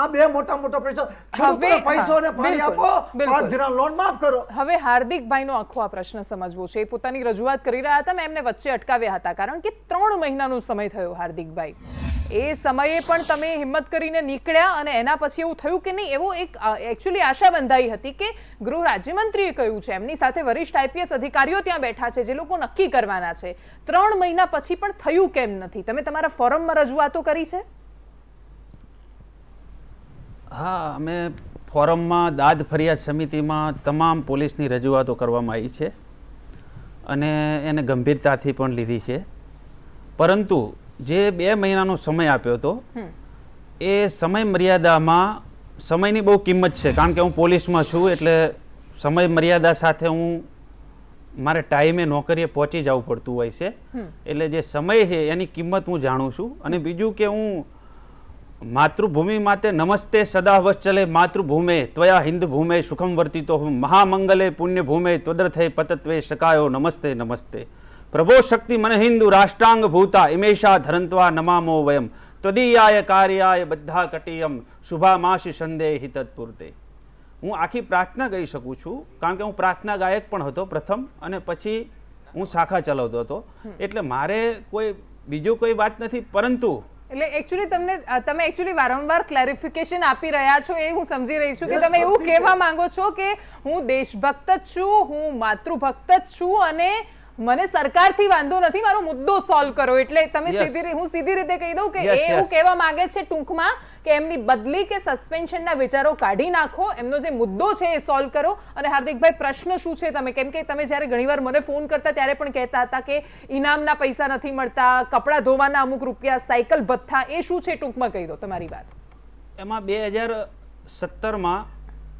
S6: આ બે મોટા મોટા પ્રશ્ન. ખેડૂતોને પૈસો અને પાણી આપો, પાક ધિરાણ લોન માફ કરો.
S1: હવે હાર્દિકભાઈનો આખો આ પ્રશ્ન સમજવો છે. પોતાની રજૂઆત કરી રહ્યા હતા, મેં એમને વચ્ચે અટકાવ્યા હતા કારણ કે 3 મહિનાનો સમય થયો હાર્દિકભાઈ. એ સમયે પણ તમે હિંમત કરીને નીકળ્યા અને એના પછી એવું થયું કે નહીં, એવો એક એકચ્યુઅલી આશા બંધાઈ હતી કે ગૃહ રાજ્યમંત્રીએ કહ્યું છે, એમની સાથે વરિષ્ઠ આઈપીએસ અધિકારીઓ ત્યાં બેઠા છે જે લોકો નક્કી કરવાના છે. 3 મહિના પછી પણ થયું કેમ નથી? તમે તમારા ફોરમમાં રજૂઆતો કરી છે?
S4: હા, અમે ફોરમમાં દાદ ફરિયાદ સમિતિમાં તમામ પોલીસની રજૂઆતો કરવામાં આવી છે અને એને ગંભીરતાથી પણ લીધી છે. પરંતુ જે 2 મહિનાનો સમય આપ્યો હતો એ સમય મર્યાદામાં સમયની બહુ કિંમત છે. કારણ કે હું પોલીસમાં છું એટલે સમય મર્યાદા સાથે હું મારે ટાઈમે નોકરીએ પહોંચી જવું પડતું હોય છે. એટલે જે સમય છે એની કિંમત હું જાણું છું. અને બીજું કે હું માતૃભૂમિ માટે નમસ્તે સદા વત્સલે માતૃભૂમે ત્વયા હિન્દ ભૂમે સુખમ વર્તિતો મહામંગલે પુણ્યભૂમે ત્વદર્થે પતત્વે શકાયો નમસ્તે નમસ્તે પ્રભો શક્તિ મન હિન્દુ રાષ્ટ્રાંગ ભૂતા ઇમેશા ધરંત્વા નમામો વયમ ત્વદીયાય કાર્યાય બધા કટિયમ શુભામાશી સંદેહી તત્પૂર્તે. હું આખી પ્રાર્થના ગાઈ શકું છું કારણ કે હું પ્રાર્થના ગાયક પણ હતો પ્રથમ અને પછી હું શાખા ચલાવતો હતો. એટલે મારે કોઈ બીજો કોઈ વાત નથી. પરંતુ
S1: એટલે એકચ્યુઅલી તમે એકચ્યુઅલી વારંવાર ક્લેરિફિકેશન આપી રહ્યા છો એ હું સમજી રહી છું કે તમે એવું કહેવા માંગો છો કે હું દેશભક્ત જ છું, હું માતૃભક્ત જ છું અને મને સરકારથી વાંધો નથી, મારો મુદ્દો સોલ્વ કરો. એટલે તમે
S4: Yes.
S1: હું સીધી રીતે કહી દઉં કે
S4: Yes,
S1: એ એવું
S4: yes.
S1: કહેવા માંગે છે ટૂંકમાં કે એમની બદલી કે સસ્પેન્શનના વિચારો કાઢી નાખો, એમનો જે મુદ્દો છે એ સોલ્વ કરો. અને હાર્દિકભાઈ, પ્રશ્ન શું છે તમે, કેમ કે તમે જ્યારે ઘણીવાર મને ફોન કરતા ત્યારે પણ કહેતા હતા કે ઇનામના પૈસા નથી મળતા, કપડાં ધોવાના અમુક રૂપિયા, સાયકલ ભથ્થા, એ શું છે ટૂંકમાં કહી દો તમારી વાત.
S4: એમાં 2017માં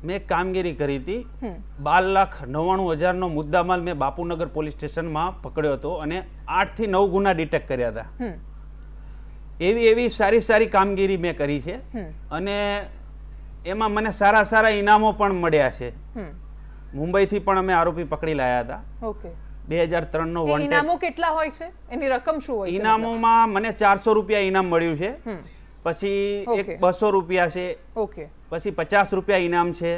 S4: મેં એક કામગીરી કરી હતી. 12,99,000નો મુદ્દામાલ મેં બાપુનગર પોલીસ સ્ટેશનમાં પકડ્યો હતો અને 8 થી 9 ગુના ડિટેક્ટ કર્યા હતા. એવી સારી કામગીરી મેં કરી છે અને એમાં મને સારા ઇનામો પણ મળ્યા છે. મુંબઈથી પણ અમે આરોપી પકડી લાયા હતા.
S1: ઓકે.
S4: 2003નો
S1: એ
S4: વોન્ટેડ.
S1: ઇનામો કેટલા હોય છે, એની રકમ શું હોય છે?
S4: ઇનામોમાં મને 400 રૂપિયા ઇનામ મળ્યું છે. પછી
S1: Okay.
S4: એક 200 રૂપિયા છે.
S1: ઓકે.
S4: પછી 50 રૂપિયા ઇનામ છે.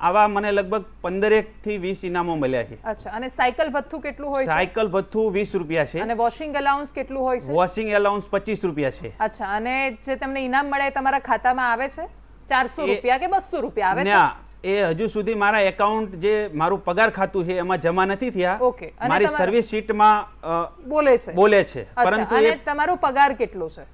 S4: આવા મને લગભગ 15 થી 20 ઇનામો મળ્યા છે.
S1: અચ્છા. અને સાયકલ ભથ્થું કેટલું હોય છે?
S4: સાયકલ ભથ્થું 20 રૂપિયા છે.
S1: અને વોશિંગ અલાઉન્સ કેટલું હોય છે?
S4: વોશિંગ એલાઉન્સ 25 રૂપિયા છે.
S1: અચ્છા. અને જે તમને ઇનામ મળે એ તમારા ખાતામાં આવે છે? 400 રૂપિયા કે 200 રૂપિયા આવે છે?
S4: ના, એ હજુ સુધી મારા એકાઉન્ટ જે મારું પગાર ખાતું છે એમાં જમા નથી થયા.
S1: Okay. અને
S4: મારી
S1: તમારા-
S4: સર્વિસ શીટમાં
S1: બોલે છે.
S4: પરંતુ
S1: અચ્છા. અને તમારો પગાર કેટલો છે?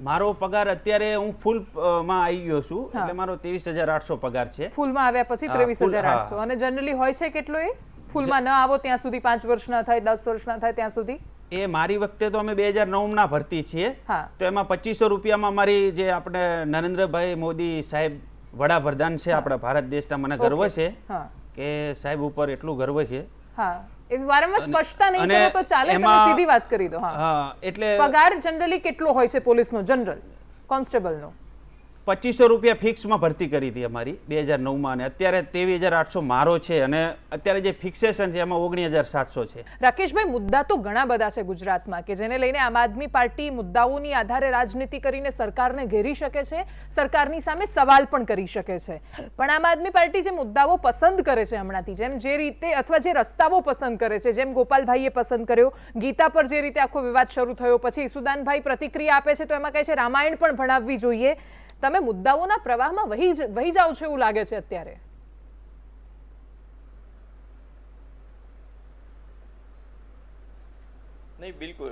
S4: મારો પગાર અત્યારે હું ફૂલ માં આવી ગયો છું, એટલે મારો 23,800 પગાર છે.
S1: ફૂલમાં આવ્યા પછી
S4: હા,
S1: 23,800.
S4: હા.
S1: અને જનરલી હોય છે કેટલો એ? ફૂલમાં ન આવો ત્યાં સુધી, 5 વર્ષ ના થાય, 10 વર્ષ ના થાય ત્યાં સુધી?
S4: એ મારી વખતે તો અમે 2009 ભરતી છીએ.
S1: હા.
S4: તો એમાં 2500 રૂપિયામાં મારી જે આપણે નરેન્દ્રભાઈ મોદી સાહેબ વડાપ્રધાન છે આપણા ભારત દેશના, મને ગર્વ
S1: Okay.
S4: છે
S1: હા.
S4: કે સાહેબ ઉપર એટલું ગર્વ છે.
S1: હા. એ વારંવાર સ્પષ્ટતા નહીં
S4: અને
S1: કરો તો ચાલે, તમે
S4: એમાં-
S1: સીધી વાત કરી દો. હા.
S4: હા, એટલે
S1: પગાર જનરલી કેટલો હોય છે પોલીસનો, જનરલ કોન્સ્ટેબલનો?
S4: 2500 રૂપિયા ફિક્સમાં ભરતી કરી હતી અમારી 2009માં, અને અત્યારે 23,800 મારો છે, અને અત્યારે જે ફિક્સેશન છે એમાં 19,700 છે.
S1: રાકેશભાઈ, મુદ્દા તો ઘણા બધા છે ગુજરાતમાં કે જેને લઈને આમ આદમી પાર્ટી મુદ્દાઓની આધારે રાજનીતિ કરીને સરકારને ઘેરી શકે છે, સરકારની સામે સવાલ પણ કરી શકે છે. પણ આમ આદમી પાર્ટી જે મુદ્દાઓ પસંદ કરે છે હમણાંથી, જેમ જે રીતે અથવા જે રસ્તાઓ પસંદ કરે છે, જેમ ગોપાલભાઈએ પસંદ કર્યો, ગીતા પર જે રીતે આખો વિવાદ શરૂ થયો, પછી ઈસુદાનભાઈ પ્રતિક્રિયા આપે છે તો એમાં કહે છે રામાયણ પણ ભણાવવી જોઈએ. તમે મુદ્દાઓના પ્રવાહમાં વહી જાઓ છો એવું લાગે છે અત્યારે.
S2: નહીં, બિલકુલ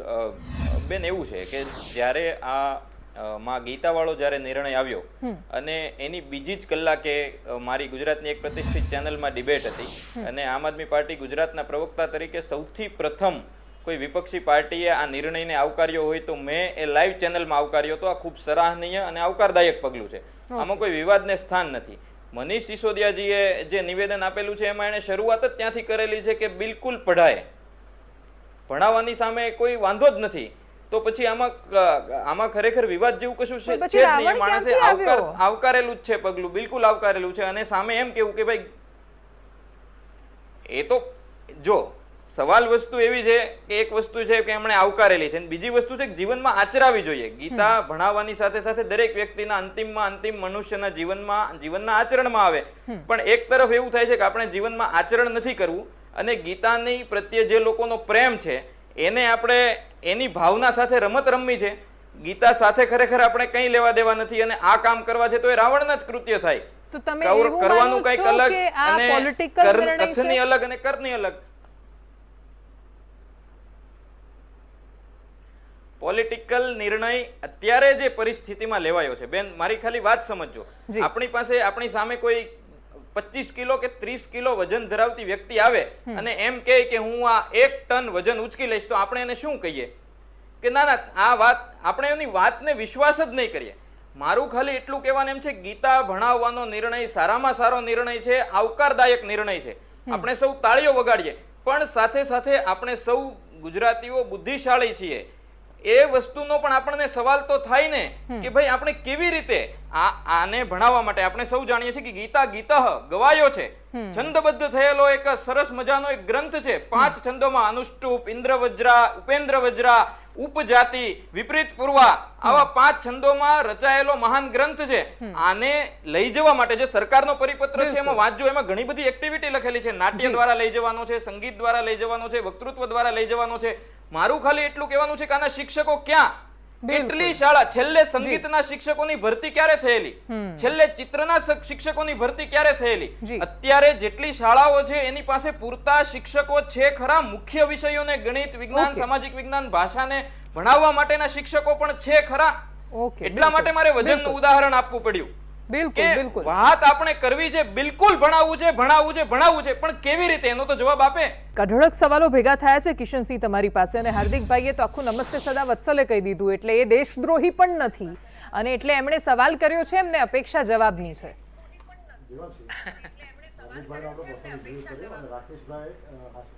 S2: બેન, એવું છે કે જ્યારે માં ગીતાવાળો જ્યારે નિર્ણય આવ્યો અને એની બીજી જ કલાકે મારી ગુજરાતની એક પ્રતિષ્ઠિત ચેનલમાં ડિબેટ હતી અને આમ આદમી પાર્ટી ગુજરાતના પ્રવક્તા તરીકે સૌથી પ્રથમ કોઈ વિપક્ષી પાર્ટીએ આ નિર્ણયને આવકાર્યો હોય તો મેં એ લાઈવ ચેનલમાં આવકાર્યો હતો. આ ખૂબ સરાહનીય અને આવકારદાયક પગલું છે. આમાં કોઈ વિવાદને સ્થાન નથી. મનીષ સિસોદિયાજીએ જે નિવેદન આપેલું છે એમાં એણે શરૂઆત જ ત્યાંથી કરેલી છે કે બિલકુલ પઢાય, ભણાવવાની સામે કોઈ વાંધો જ નથી. તો પછી આમાં ખરેખર વિવાદ જેવું કશું છે જ નહીં. માણસે આવકારેલું જ છે પગલું, બિલકુલ આવકારેલું છે. અને સામે એમ કેવું કે ભાઈ એ તો જો સવાલ વસ્તુ એવી છે કે એક વસ્તુ છે કે એમણે આવકારેલી છે, બીજી વસ્તુ છે કે જીવનમાં આચરાવી જોઈએ. ગીતા ભણાવવાની સાથે સાથે દરેક વ્યક્તિના અંતિમમાં અંતિમ મનુષ્યના જીવનના આચરણમાં આવે. પણ એક તરફ એવું થાય છે કે આપણે જીવનમાં આચરણ નથી કરવું, અને ગીતાની પ્રત્યે જે લોકોનો પ્રેમ છે એને આપણે એની ભાવના સાથે રમત રમવી છે. ગીતા સાથે ખરેખર આપણે કંઈ લેવા દેવા નથી, અને આ કામ કરવા છે તો એ રાવણના જ કૃત્ય થાય.
S1: તો તમે એવું
S2: કરવાનું
S1: માનો
S2: કંઈક
S1: છો
S2: અલગ
S1: કે આ
S2: અને
S1: પોલિટિકલ નિર્ણય છે?
S2: કથની અલગ અને કરની અલગ. પોલિટિકલ નિર્ણય અત્યારે જે પરિસ્થિતિમાં લેવાયો છે, બેન મારી ખાલી વાત સમજજો. આપણી સામે કોઈ 25 કિલો કે 30 કિલો વજન ધરાવતી વ્યક્તિ આવે અને એમ કહે કે હું આ 1 ટન વજન ઉચકી લઈશ, તો આપણે એને શું કહીએ કે ના આ વાત, આપણે એની વાતને વિશ્વાસ જ નહીં કરીએ. મારું ખાલી એટલું કહેવાનું એમ છે, ગીતા ભણાવવાનો નિર્ણય સારામાં સારો નિર્ણય છે, આવકારદાયક નિર્ણય છે. આપણે સૌ તાળીઓ વગાડીએ, પણ સાથે સાથે આપણે સૌ ગુજરાતીઓ બુદ્ધિશાળી છીએ. એ વસ્તુનો પણ આપણને સવાલ તો થાય ને કે ભાઈ આપણે કેવી રીતે આને ભણાવવા માટે. આપણે સૌ જાણીએ છીએ કે ગીતા ગવાયો છે, છંદબદ્ધ થયેલો એક સરસ મજાનો એક ગ્રંથ છે. 5 છંદોમાં અનુષ્ટુપ, ઇન્દ્રવજ્રા, ઉપેન્દ્રવજ્રા, ઉપજાતિ, વિપરીત પૂર્વા, આવા 5 છંદોમાં રચાયેલો મહાન ગ્રંથ છે. આને લઈ જવા માટે જે સરકારનો પરિપત્ર છે એમાં વાંચજો, એમાં ઘણી બધી એક્ટિવિટી લખેલી છે. નાટ્ય દ્વારા લઈ જવાનો છે, સંગીત દ્વારા લઈ જવાનો છે, વક્તૃત્વ દ્વારા લઈ જવાનો છે. મારું ખાલી એટલું કહેવાનું છે કે આના શિક્ષકો ક્યાં? કેટલી શાળા, છેલ્લે સંગીતના શિક્ષકોની ભરતી ક્યારે થયેલી, છેલ્લે ચિત્રના શિક્ષકોની ભરતી ક્યારે થયેલી?
S1: જી.
S2: અત્યારે જેટલી શાળાઓ છે એની પાસે પૂરતા શિક્ષકો છે ખરા? મુખ્ય વિષયોને ગણિત, વિજ્ઞાન,
S1: ઓકે.
S2: સામાજિક વિજ્ઞાન, ભાષાને ભણાવવા માટેના શિક્ષકો પણ છે ખરા?
S1: ઓકે,
S2: એટલા માટે મારે વજનનું ઉદાહરણ આપવું પડ્યું
S1: બિલકુલ
S2: કે
S1: બિલકુલ
S2: વાત આપણે કરવી છે, બિલકુલ ભણાવવું છે, ભણાવવું છે, ભણાવવું છે, પણ કેવી રીતે એનો તો જવાબ આપે.
S1: કઢળક સવાલો ભેગા થયા છે કિશનસિંહ તમારી પાસે, અને હાર્દિકભાઈએ તો આખું નમસ્તે સદા વત્સલે કહી દીધું, એટલે એ દેશદ્રોહી પણ નથી, અને એટલે એમણે સવાલ કર્યો છે, એમને અપેક્ષા જવાબની છે.
S3: હાર્દિકભાઈને આપણે પ્રથમ રિવ્યુ કર્યો અને રાકેશભાઈ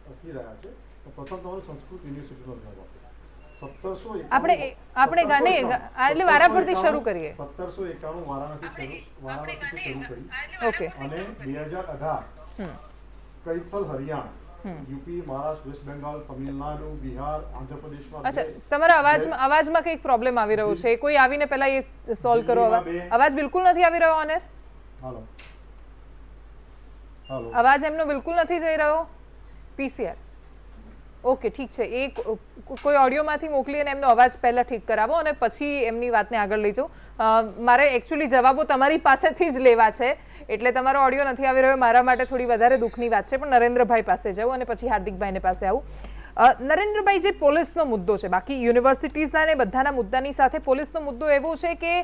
S3: હસી રહ્યા છે. તો પ્રથમ તમારું સંસ્કૃત યુનિવર્સિટીનો જવાબ આપો.
S1: આપણે ગાને એટલે વારાફરતી શરૂ કરીએ.
S3: 1791 વારાણસીથી શરૂ કરી
S1: ઓકે,
S3: અને 2018 કૈથલ હરિયાણા, યુપી, મહારાષ્ટ્ર, વેસ્ટ બેંગાલ, તમિલનાડુ, બિહાર, આંધ્રપ્રદેશમાં
S1: અચ્છા, તમારા અવાજમાં કંઈક પ્રોબ્લેમ આવી રહ્યો છે, કોઈ આવીને પહેલા એ સોલ્વ કરો. અવાજ બિલકુલ નથી આવી રહ્યો ઓનર,
S3: હાલો હાલો
S1: અવાજ એમનો બિલકુલ નથી જઈ રહ્યો. પીસીઆર ઓકે, ઠીક છે, એ કોઈ ઓડિયોમાંથી મોકલી અને એમનો અવાજ પહેલા ઠીક કરાવો અને પછી એમની વાતને આગળ લઈ જાઓ. મારે એકચ્યુઅલી જવાબો તમારી પાસેથી જ લેવા છે, એટલે તમારો ઓડિયો નથી આવી રહ્યો મારા માટે થોડી વધારે દુઃખની વાત છે. પણ નરેન્દ્રભાઈ પાસે જાઉં અને પછી હાર્દિકભાઈને પાસે આવું. નરેન્દ્રભાઈ, જે પોલીસનો મુદ્દો છે, બાકી યુનિવર્સિટીઝના ને બધાના મુદ્દાની સાથે પોલીસનો મુદ્દો એવો છે કે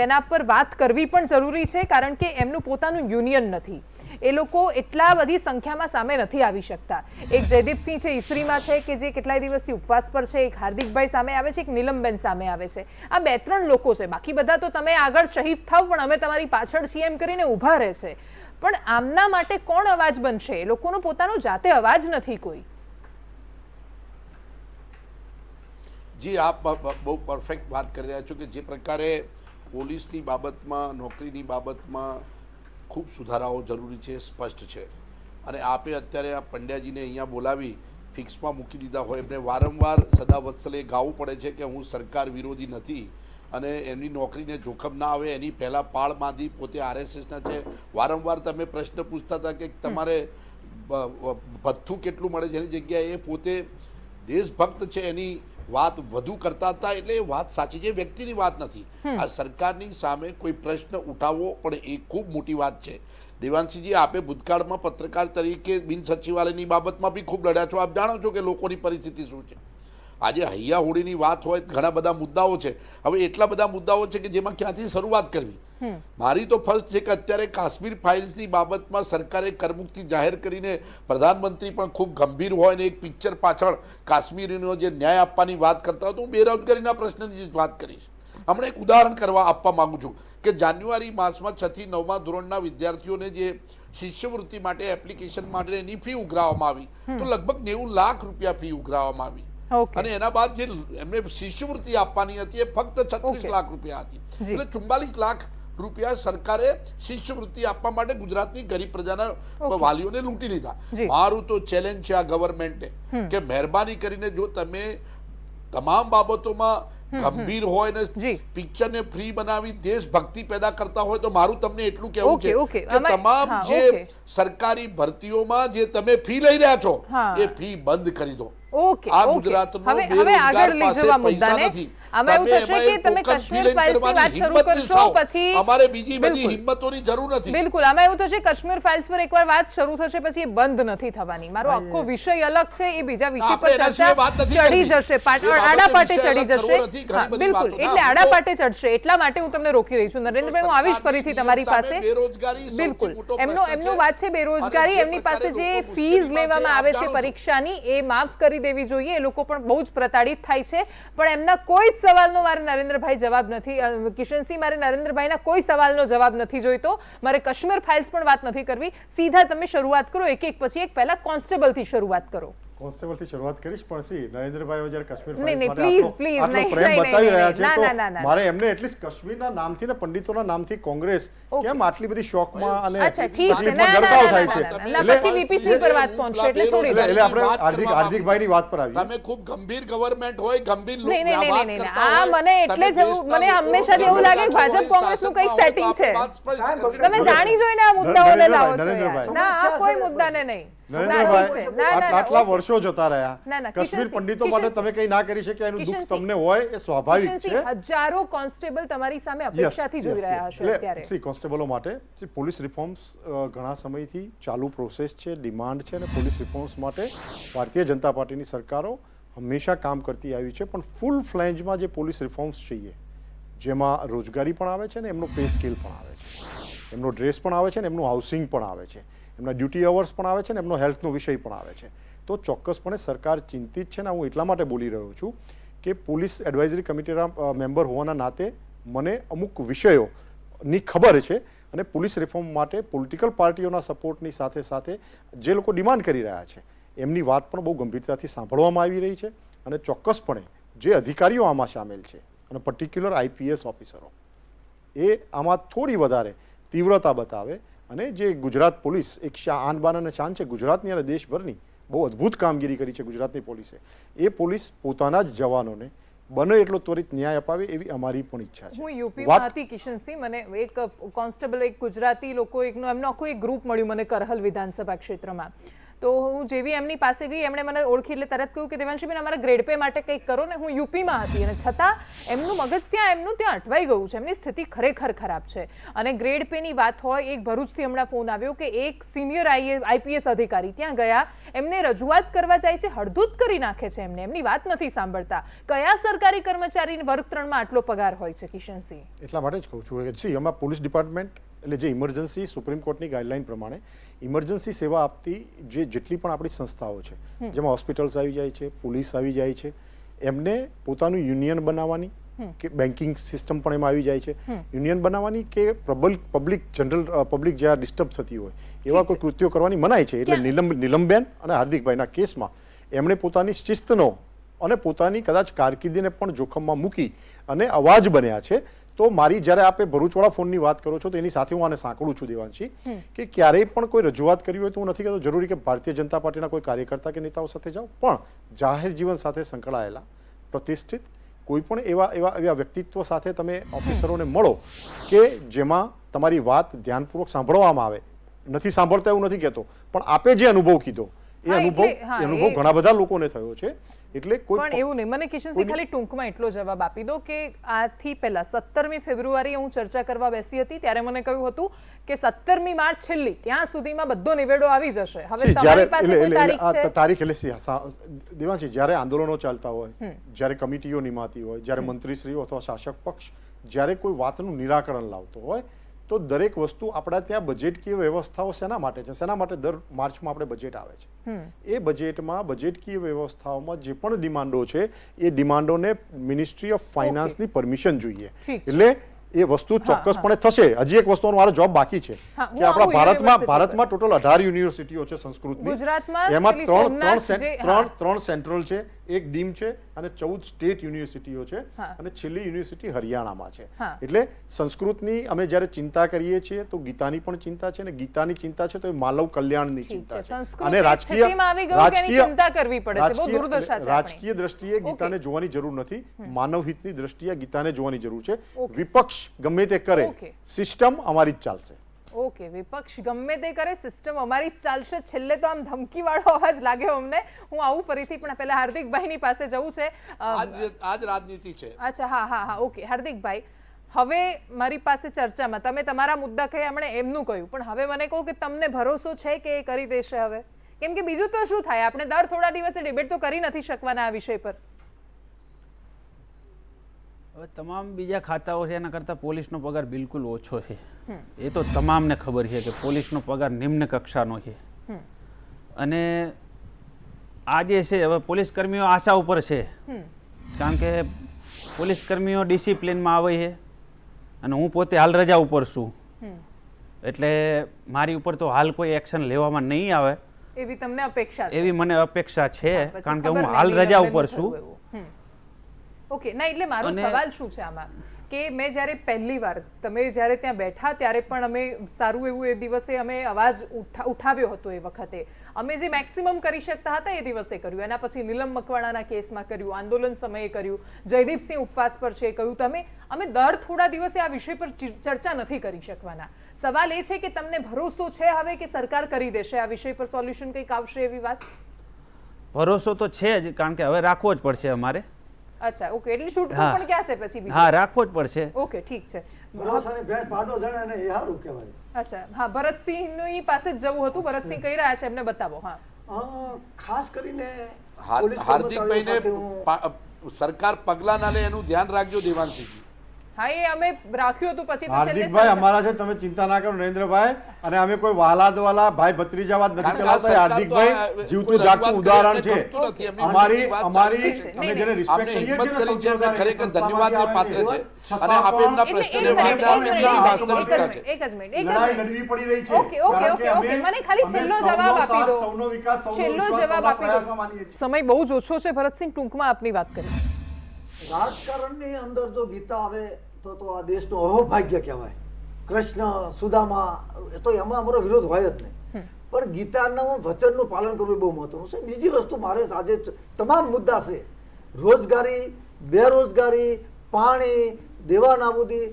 S1: જેના પર વાત કરવી પણ જરૂરી છે, કારણ કે એમનું પોતાનું યુનિયન નથી, એ લોકો એટલા બધી સંખ્યામાં સામે નથી આવી શકતા. એક જયદીપસિંહ છે, ઈસરીમાં છે, કે જે કેટલાય દિવસથી ઉપવાસ પર છે, એક હાર્દિકભાઈ સામે આવે છે, એક નીલમબેન સામે આવે છે. આ 2-3 લોકો છે, બાકી બધા તો તમે આગળ શહીદ થાવ પણ અમે તમારી પાછળ છીએ એમ કરીને ઊભા રહે છે. પણ આમના માટે કોણ અવાજ બનશે? એ લોકોનો પોતાનો જાતે અવાજ નથી કોઈ.
S5: જી, આપ બહુ પરફેક્ટ વાત કરી રહ્યા છો કે જે પ્રકારે પોલીસની બાબતમાં, નોકરીની બાબતમાં ખૂબ સુધારાઓ જરૂરી છે, સ્પષ્ટ છે. અને આપે અત્યારે આ પંડ્યાજીને અહીંયા બોલાવી ફિક્સમાં મૂકી દીધા હોય, એમને વારંવાર સદાવત્સલે ગાવું પડે છે કે હું સરકાર વિરોધી નથી અને એમની નોકરીને જોખમ ના આવે એની પહેલાં પાળ બાંધી પોતે આરએસએસના છે. વારંવાર તમે પ્રશ્ન પૂછતા હતા કે તમારે ભથ્થું કેટલું મળે છે, એની જગ્યાએ એ પોતે દેશભક્ત છે એની વાત વધુ કરતા હતા. એટલે એ વાત સાચી છે, વ્યક્તિની વાત નથી. આ સરકારની સામે કોઈ પ્રશ્ન ઉઠાવવો પણ એ ખૂબ મોટી વાત છે. દેવાંશીજી, આપે ભૂતકાળમાં પત્રકાર તરીકે બિન સચિવાલયની બાબતમાં બી ખૂબ લડ્યા છો. આપ જાણો છો કે લોકોની પરિસ્થિતિ શું છે. આજે હૈયા હોળીની વાત હોય, ઘણા બધા મુદ્દાઓ છે. હવે એટલા બધા મુદ્દાઓ છે કે જેમાં ક્યાંથી શરૂઆત કરવી. મારી તો ફર્સ્ટ છે કે અત્યારે કાશ્મીર ફાઇલ્સની બાબતમાં સરકારે કરમુક્તિ જાહેર કરીને પ્રધાનમંત્રી પણ ખૂબ ગંભીર હોય ને એક પિક્ચર પાછળ કાશ્મીરીનો જે ન્યાય આપવાની વાત કરતા હોય, તો હું બેરોજગારીના પ્રશ્નની જ વાત કરીશ. હમણાં એક ઉદાહરણ આપવા માંગુ છું કે જાન્યુઆરી માસમાં 6 થી 9મા ધોરણના વિદ્યાર્થીઓને જે શિષ્યવૃત્તિ માટે એપ્લિકેશન માટે એની ફી ઉઘરાવવામાં આવી, તો લગભગ 90 લાખ રૂપિયા ફી ઉઘરાવવામાં આવી. અને એના બાદ જે એમને શિષ્યવૃત્તિ આપવાની હતી એ ફક્ત 36 લાખ રૂપિયા હતી. એટલે 44 લાખ રૂપિયા સરકારે શિષ્યવૃત્તિ આપવા માટે ગુજરાતની ગરીબ પ્રજાના વાલીઓને લૂંટી લીધા. મારું તો ચેલેન્જ છે આ ગવર્મેન્ટને કે મહેરબાની કરીને જો તમે તમામ બાબતોમાં ગંભીર હોય ને પિક્ચરને ફ્રી બનાવી દેશભક્તિ પેદા કરતા હોય, તો મારું તમને એટલું કહેવું છે કે તમામ જે સરકારી ભરતીઓમાં જે તમે ફી લઈ રહ્યા છો એ ફી બંધ કરી દો. આ ગુજરાતનો બેરોજગાર પાસે પૈસા નથી.
S1: આમાં એવું થશે કે તમે કાશ્મીર ફાઇલ્સની વાત શરૂ કરશો પછી
S5: અમારે બીજી બધી હિંમતોની જરૂર નથી.
S1: બિલકુલ, આમાં એવું થશે કાશ્મીર ફાઇલ્સ પર એકવાર વાત શરૂ થશે પછી એ બંધ નથી થવાની. મારો આખો વિષય અલગ છે, એ બીજા વિષય પર ચર્ચા ચડી જશે, આડા પાટે ચડી જશે. બિલકુલ, એટલે આડા પાટે ચડશે, એટલા માટે હું તમને રોકી રહી છું. નરેન્દ્રભાઈ, હું આવીશ ફરીથી તમારી પાસે. બિલકુલ, એમનું વાત છે બેરોજગારી. એમની પાસે જે ફીસ લેવામાં આવે છે પરીક્ષાની એ માફ કરી દેવી જોઈએ. એ લોકો પણ બહુ જ પ્રતાડિત થાય છે, પણ એમના કોઈ સવાલનો મારે નરેન્દ્રભાઈ જવાબ નથી. કિશનસિંહ, મારે નરેન્દ્રભાઈના કોઈ સવાલનો જવાબ નથી જોઈતો. મારે કાશ્મીર ફાઇલ્સ પણ વાત નથી કરવી. સીધા તમે શરૂઆત કરો, એક એક પછી એક. પહેલા કોન્સ્ટેબલથી શરૂઆત કરો.
S3: કોન્સ્ટેબલથી શરૂઆત કરીશ, પણ સી નરેન્દ્રભાઈ જ્યારે કાશ્મીર
S1: પ્લીઝ
S3: પ્રેમ બતાવી રહ્યા છે, તો મારે એમને એટલીસ્ટ કાશ્મીરના નામથી ને પંડિતોના નામથી કોંગ્રેસ કેમ આટલી બધી શોકમાં અને તકલીફમાં ગરકાવ થાય છે?
S1: પછી વીપીસી પર વાત પહોંચશે એટલે છોડી દો.
S3: એટલે આપણે હાર્દિકભાઈની વાત પર આવી.
S5: તમે ખૂબ ગંભીર ગવર્મેન્ટ હોય, ગંભીર લોકો
S1: નહીં, આ મને એટલે જ મને હંમેશાથી એવું લાગે કે ભાજપ કોંગ્રેસનું કંઈક સેટિંગ છે. તમે જાણી જોઈને આ મુદ્દાઓને લાવો છો. ના, આ કોઈ મુદ્દાને નહીં.
S3: નરેન્દ્રભાઈ
S1: ના, ના,
S3: આટલા
S1: ઓકે.
S3: વર્ષો જતા
S1: ના,
S3: રહ્યા
S1: ના,
S3: કાશ્મીર
S1: કિશનસિંહ,
S3: પંડિતો માટે
S1: કિશનસિંહ.
S3: તમે કંઈ ના કરી શક્યા એનું દુઃખ
S1: કિશનસિંહ.
S3: તમને હોય એ સ્વાભાવિક
S1: કિશનસિંહ,
S3: છે.
S1: હજારો કોન્સ્ટેબલ તમારી સામે
S3: Yes,
S1: અપેક્ષાથી જોઈ
S3: yes,
S1: રહ્યા
S3: yes.
S1: હશે
S3: એટલે
S1: અત્યારે.
S3: see, કોન્સ્ટેબલો માટે પોલીસ રિફોર્મ્સ ઘણા સમયથી ચાલુ પ્રોસેસ છે, ડિમાન્ડ છે, અને પોલીસ રિફોર્મ્સ માટે ભારતીય જનતા પાર્ટીની સરકારો હંમેશા કામ કરતી આવી છે. પણ ફૂલ ફ્લેન્જમાં જે પોલીસ રિફોર્મ્સ જોઈએ, જેમાં રોજગારી પણ આવે છે ને એમનો પે સ્કેલ પણ આવે છે, એમનો ડ્રેસ પણ આવે છે ને એમનું હાઉસિંગ પણ આવે છે, એમના ડ્યુટી અવર્સ પણ આવે છે ને એમનો હેલ્થનો વિષય પણ આવે છે. તો ચોક્કસપણે સરકાર ચિંતિત છે ને હું એટલા માટે બોલી રહ્યો છું કે પોલીસ એડવાઇઝરી કમિટીના મેમ્બર હોવાના નાતે મને અમુક વિષયોની ખબર છે અને પોલીસ રિફોર્મ માટે પોલિટિકલ પાર્ટીઓના સપોર્ટની સાથે સાથે જે લોકો ડિમાન્ડ કરી રહ્યા છે એમની વાત પણ બહુ ગંભીરતાથી સાંભળવામાં આવી રહી છે. અને ચોક્કસપણે જે અધિકારીઓ આમાં સામેલ છે અને પર્ટિક્યુલર આઈપીએસ ઓફિસરો એ આમાં થોડી વધારે તીવ્રતા બતાવે અને જે ગુજરાત પોલીસ એક આન બાન અને શાન છે ગુજરાતની અને દેશભરની, બહુ અદ્ભુત કામગીરી કરી છે ગુજરાતની પોલીસે, એ પોલીસ પોતાના જ જવાનોને બને એટલો ત્વરિત ન્યાય અપાવે એવી અમારી પણ ઈચ્છા છે.
S1: હું યુપીમાં હતી કિશનસિંહ, મને એક કોન્સ્ટેબલ, એક ગુજરાતી લોકો, એમનું આખું એક ગ્રુપ મળ્યું મને કરહલ વિધાનસભા ક્ષેત્રમાં. તો હું જેવી એમની પાસે ગઈ એમણે મને ઓળખી એટલે તરત કહ્યું કે દેવાંશીબેન અમારા ગ્રેડ પે માટે કંઈક કરો ને. હું યુપીમાં હતી અને છતાં એમનું મગજ ત્યાં અટવાઈ ગયું છે. એમની સ્થિતિ ખરેખર ખરાબ છે. અને ગ્રેડ પેની વાત હોય, એક ભરૂચથી હમણાં ફોન આવ્યો કે એક સિનિયર આઈપીએસ અધિકારી ત્યાં ગયા, એમને રજૂઆત કરવા જાય છે, હળધૂત કરી નાખે છે એમને, એમની વાત નથી સાંભળતા. કયા સરકારી કર્મચારીને વર્ગ 3માં આટલો પગાર હોય છે કિશનસિંહ?
S3: એટલા માટે જ કહું છું કે અમારા પોલીસ ડિપાર્ટમેન્ટ એટલે જે ઇમરજન્સી સુપ્રીમ કોર્ટની ગાઈડલાઈન પ્રમાણે ઇમરજન્સી સેવા આપતી જેટલી પણ આપણી સંસ્થાઓ છે, જેમાં હોસ્પિટલ્સ આવી જાય છે, પોલીસ આવી જાય છે, એમને પોતાનું યુનિયન બનાવવાની કે બેન્કિંગ સિસ્ટમ પણ એમાં આવી જાય છે, યુનિયન બનાવવાની કે પબ્લિક જ્યાં ડિસ્ટર્બ થતી હોય એવા કોઈ કૃત્યો કરવાની મનાય છે. એટલે નીલમબેન અને હાર્દિકભાઈના કેસમાં એમણે પોતાની શિસ્તનો અને પોતાની કદાચ કારકિર્દીને પણ જોખમમાં મૂકી અને અવાજ બન્યા છે. તો મારી જ્યારે આપે ભરૂચવાળા ફોનની વાત કરો છો તો એની સાથે હું આને સાંકળું છું દેવાંશી, કે ક્યારેય પણ કોઈ રજૂઆત કરી હોય તો હું નથી કહેતો જરૂરી કે ભારતીય જનતા પાર્ટીના કોઈ કાર્યકર્તા કે નેતાઓ સાથે જાઓ, પણ જાહેર જીવન સાથે સંકળાયેલા પ્રતિષ્ઠિત કોઈ પણ એવા વ્યક્તિત્વ સાથે તમે ઓફિસરોને મળો કે જેમાં તમારી વાત ધ્યાનપૂર્વક સાંભળવામાં આવે. નથી સાંભળતા એવું નથી કહેતો, પણ આપે જે અનુભવ કીધો એ અનુભવ ઘણા બધા લોકોને થયો છે. એટલે કોઈ
S1: પણ એવું નહીં. મને કિશનસિંહ ખાલી ટૂંકમાં એટલો જવાબ આપી દો કે આથી પહેલા 17મી ફેબ્રુઆરીએ હું ચર્ચા કરવા બેસી હતી ત્યારે મને કહ્યું હતું કે 17મી માર્ચ છેલ્લી ત્યાં સુધીમાં બધો નિવેડો આવી જશે. હવે તમારી પાસે કોઈ તારીખ છે?
S3: તારીખ એટલે દેવાંશી, જ્યારે આંદોલનો ચાલતા હોય, જ્યારે કમિટીઓ નિમાતી હોય, જ્યારે મંત્રીશ્રીઓ અથવા શાસક પક્ષ જ્યારે કોઈ વાતનું નિરાકરણ લાવતો હોય તો દરેક વસ્તુ આપણા ત્યાં બજેટકીય વ્યવસ્થાઓ શેના માટે છે, શેના માટે દર માર્ચમાં આપણે બજેટ આવે છે, એ બજેટમાં બજેટકીય વ્યવસ્થાઓમાં જે પણ ડિમાન્ડો છે એ ડિમાન્ડોને મિનિસ્ટ્રી ઓફ ફાઇનાન્સની પરમિશન જોઈએ. એટલે એ વસ્તુ ચોક્કસપણે થશે. હજી એક વસ્તુનો મારો જવાબ બાકી છે કે આપણા ભારતમાં ટોટલ 18 યુનિવર્સિટીઓ છે સંસ્કૃતની. એમાં ત્રણ સેન્ટ્રલ છે, એક ડીમ છે અને 14 સ્ટેટ યુનિવર્સિટીઓ છે અને છેલ્લી યુનિવર્સિટી હરિયાણામાં છે. એટલે સંસ્કૃતની અમે જ્યારે ચિંતા કરીએ છીએ તો ગીતાની પણ ચિંતા છે અને ગીતાની ચિંતા છે તો એ માનવ કલ્યાણની ચિંતા છે. અને રાજકીય દ્રષ્ટિએ ગીતાને જોવાની જરૂર નથી, માનવ હિતની દ્રષ્ટિએ ગીતાને જોવાની જરૂર છે. વિપક્ષ ગમે તે કરે, સિસ્ટમ અમારી જ ચાલશે.
S1: ઓકે, વિપક્ષ ગમે તે કરે, સિસ્ટમ અમારી જ ચાલશે. છેલ્લે તો આમ ધમકી વાળો અવાજ લાગ્યો અમને. હું આવું ફરીથી, પણ પહેલા હાર્દિકભાઈની પાસે જવું છે.
S5: આજ રાજનીતિ છે.
S1: અચ્છા, હા, ઓકે. હાર્દિકભાઈ, હવે મારી પાસે ચર્ચામાં તમે તમારા મુદ્દા કહ્યા, એમણે એમનું કહ્યું, પણ હવે મને કહો કે તમને ભરોસો છે કે એ કરી દેશે હવે? કેમ કે બીજું તો શું થાય, આપણે દર થોડા દિવસે ડિબેટ તો કરી નથી શકવાના આ વિષય પર.
S4: હવે તમામ બીજા ખાતાઓ છે એના કરતાં પોલીસનો પગાર બિલકુલ ઓછો છે. એ તો તમામને ખબર છે કે પોલીસનો પગાર નિમ્ન કક્ષાનો છે. અને આ જે છે હવે પોલીસ કર્મીઓ આશા ઉપર છે, કારણ કે પોલીસ કર્મીઓ ડિસિપ્લિનમાં આવે છે અને હું પોતે હાલ રજા ઉપર છું, એટલે મારી ઉપર તો હાલ કોઈ એક્શન લેવામાં નહીં આવે
S1: એવી તમને અપેક્ષા છે?
S4: એવી મને અપેક્ષા છે, કારણ કે હું હાલ રજા ઉપર છું.
S1: ઓકે, ના એટલે મારો સવાલ શું છે આમાં કે મેં જ્યારે પહેલી વાર તમે જ્યારે ત્યાં બેઠા ત્યારે પણ અમે સારું એવું એ દિવસે અમે અવાજ ઉઠાવ્યો હતો. એ વખતે અમે જે મેક્સિમમ કરી શકતા હતા એ દિવસે કર્યું. એના પછી નીલમ મકવાણાના કેસમાં કર્યું, આંદોલન સમયે કર્યું, જયદીપસિંહ ઉપવાસ પર છે કહ્યું. તમે અમે દર થોડા દિવસે આ વિષય પર ચર્ચા નથી કરી શકવાના. સવાલ એ છે કે તમને ભરોસો છે હવે કે સરકાર કરી દેશે આ વિષય પર સોલ્યુશન કંઈક આવશે એવી વાત?
S4: ભરોસો તો છે જ, કારણ કે હવે રાખવો જ પડશે અમારે.
S1: અચ્છા, ઓકે. એટલે છૂટકો પણ ક્યાં છે પછી બીજું?
S4: હા, રાખવો જ પડશે.
S1: ઓકે, ઠીક છે.
S6: ભરોસાની ભેંસ પાડો જણે ને એ સારું કહેવાય.
S1: અચ્છા, હા, ભરતસિંહની પાસે જ જવું હતું. ભરતસિંહ કહી રહ્યા છે, એમને બતાવો. હા,
S6: ખાસ કરીને
S5: હાર્દિકભાઈને સરકાર પગલા ના લે એનું ધ્યાન રાખજો દેવાંશીજી.
S1: હા, એ અમે રાખ્યું હતું. પછી
S3: હાર્દિકભાઈ અમારા છે, તમે ચિંતા ના કરો નરેન્દ્રભાઈ. અને અમે કોઈ વાલા ભાઈ ભત્રીજાવાદ નથી ચલાવતા. હાર્દિકભાઈ જીવતું જાગતું ઉદાહરણ છે. અમારી અમે જેને રિસ્પેક્ટ કરીએ છીએ ને
S5: ખરેખર ધન્યવાદને પાત્ર છે. અને આપણે એમના પ્રશ્નને વાંચવા એમની વાસ્તવિકતા છે.
S1: એક જ મિનિટ,
S3: લડાઈ લડવી પડી રહી છે.
S1: ઓકે, મને ખાલી છેલ્લો જવાબ આપી દો.
S3: સૌનો વિકાસ,
S1: છેલ્લો જવાબ આપી દો. સમય બહુ જ ઓછો છે. ભરતસિંહ, ટૂંકમાં આપની વાત કરી.
S6: રાજકારણની અંદર જો ગીતા આવે તો આ દેશનું અહોભાગ્ય કહેવાય. કૃષ્ણ, સુદામા, તો એમાં અમારો વિરોધ હોય જ નહીં. પણ ગીતાના વચનનું પાલન કરવું બહુ મહત્વનું છે. બીજી વસ્તુ મારે આજે તમામ મુદ્દા છે. રોજગારી, બેરોજગારી, પાણી, દેવા નાબૂદી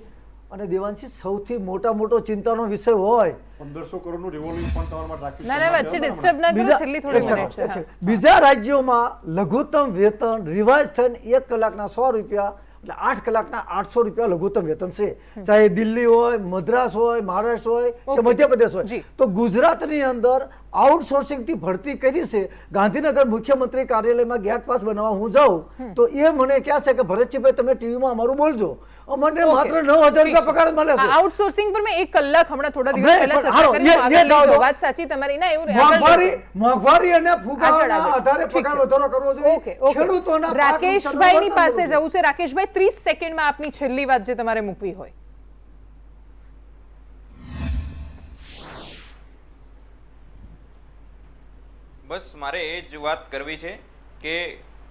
S6: અને દેવાંશી સૌથી મોટો ચિંતાનો વિષય હોય
S3: 1500 કરોડનું રિવોલ્વિંગ ફંડ તમારા માટે રાખ્યું.
S1: ના, વચ્ચે ડિસ્ટર્બ ના કરો. છેલ્લી થોડી મિનિટ છે.
S6: બીજા રાજ્યોમાં લઘુત્તમ વેતન રિવાઇઝ થઈને 1 કલાકના 100 રૂપિયા એટલે 8 કલાકના 800 રૂપિયા લઘુત્તમ વેતન છે. ચાહે દિલ્હી હોય, મદ્રાસ હોય, મહારાષ્ટ્ર હોય કે મધ્યપ્રદેશ હોય. તો ગુજરાતની અંદર આઉટસોર્સિંગ થી ભરતી કરી છે. ગાંધીનગર મુખ્યમંત્રી કાર્યાલયમાં ગેટ પાસ બનાવવા હું જાઉં તો એ મને કહે છે કે ભરતજીભાઈ તમે ટીવીમાં અમારું બોલજો. અમને માત્ર 9000 રૂપિયા પગાર મળે છે.
S1: આઉટસોર્સિંગ પર મેં 1 કલાક હમણાં થોડા દિવસ પહેલા ચર્ચા કરી. વાત સાચી તમારી. ના, એવું
S6: મોંઘવારી અને ફુગાવાના આધારે પગાર વધારો કરવો જોઈએ. ખેડૂતોના
S1: રાકેશભાઈની પાસે જવું છે. રાકેશભાઈ, 30 સેકન્ડમાં આપની છેલ્લી વાત જે તમારે મૂકવી હોય.
S2: બસ મારે એ જ વાત કરવી છે કે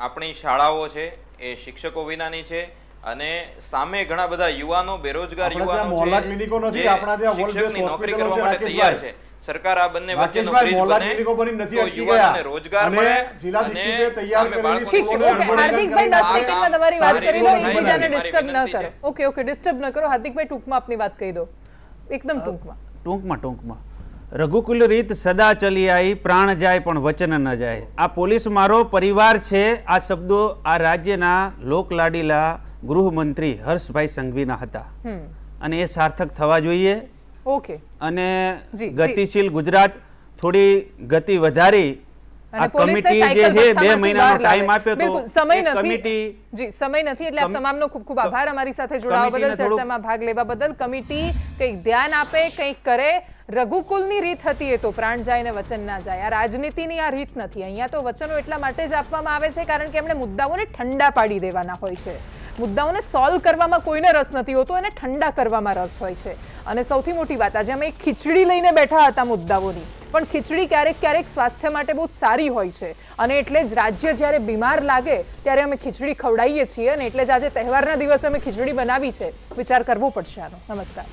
S2: આપણી શાળાઓ છે એ શિક્ષકો વિનાની છે અને સામે ઘણા બધા યુવાનો, બેરોજગાર યુવાનો છે શિક્ષકની નોકરી કરવા માટે તૈયાર છે. સરકાર આ બંને વચ્ચેનો બ્રિજ બને તો યુવાનોને રોજગાર મળે અને સામે બાળકોને
S1: હાર્દિકભાઈ 10 સેકન્ડમાં તમારી વાત કરી લો. એકબીજાને ડિસ્ટર્બ ન કરો. ઓકે, ડિસ્ટર્બ ન કરો. હાર્દિકભાઈ, ટૂંકમાં આપની વાત કહી દો. એકદમ ટૂંકમાં.
S4: રઘુકુલ રીત સદા ચલી આવી, પ્રાણ જાય પણ વચન ન જાય. આ પોલીસ મારો પરિવાર છે. આ શબ્દો આ રાજ્યના લોકલાડીલા ગૃહમંત્રી હર્ષભાઈ સંઘવીના હતા અને એ સાર્થક થવા જોઈએ.
S1: ઓકે.
S4: અને ગતિશીલ ગુજરાત થોડી ગતિ વધારી આ કમિટી જે છે 2 મહિનાનો ટાઈમ આપ્યો તો
S1: સમય નથી એટલે આપ તમામનો ખૂબ ખૂબ આભાર અમારી સાથે જોડાવા બદલ, ચર્ચામાં ભાગ લેવા બદલ. કમિટી કંઈક ધ્યાન આપે, કંઈક કરે. રઘુકુલની રીત હતી એ તો પ્રાણ જાય ને વચન ના જાય. આ રાજનીતિની આ રીત નથી. અહીંયા તો વચનો એટલા માટે જ આપવામાં આવે છે કારણ કે એમણે મુદ્દાઓને ઠંડા પાડી દેવાના હોય છે. મુદ્દાઓને સોલ્વ કરવામાં કોઈને રસ નથી હોતો, એને ઠંડા કરવામાં રસ હોય છે. અને સૌથી મોટી વાત, આજે અમે એક ખીચડી લઈને બેઠા હતા મુદ્દાઓની, પણ ખીચડી ક્યારેક સ્વાસ્થ્ય માટે બહુ સારી હોય છે અને એટલે જ રાજ્ય જ્યારે બીમાર લાગે ત્યારે અમે ખીચડી ખવડાવીએ છીએ અને એટલે જ આજે તહેવારના દિવસે અમે ખીચડી બનાવી છે. વિચાર કરવો પડશે આનો. નમસ્કાર.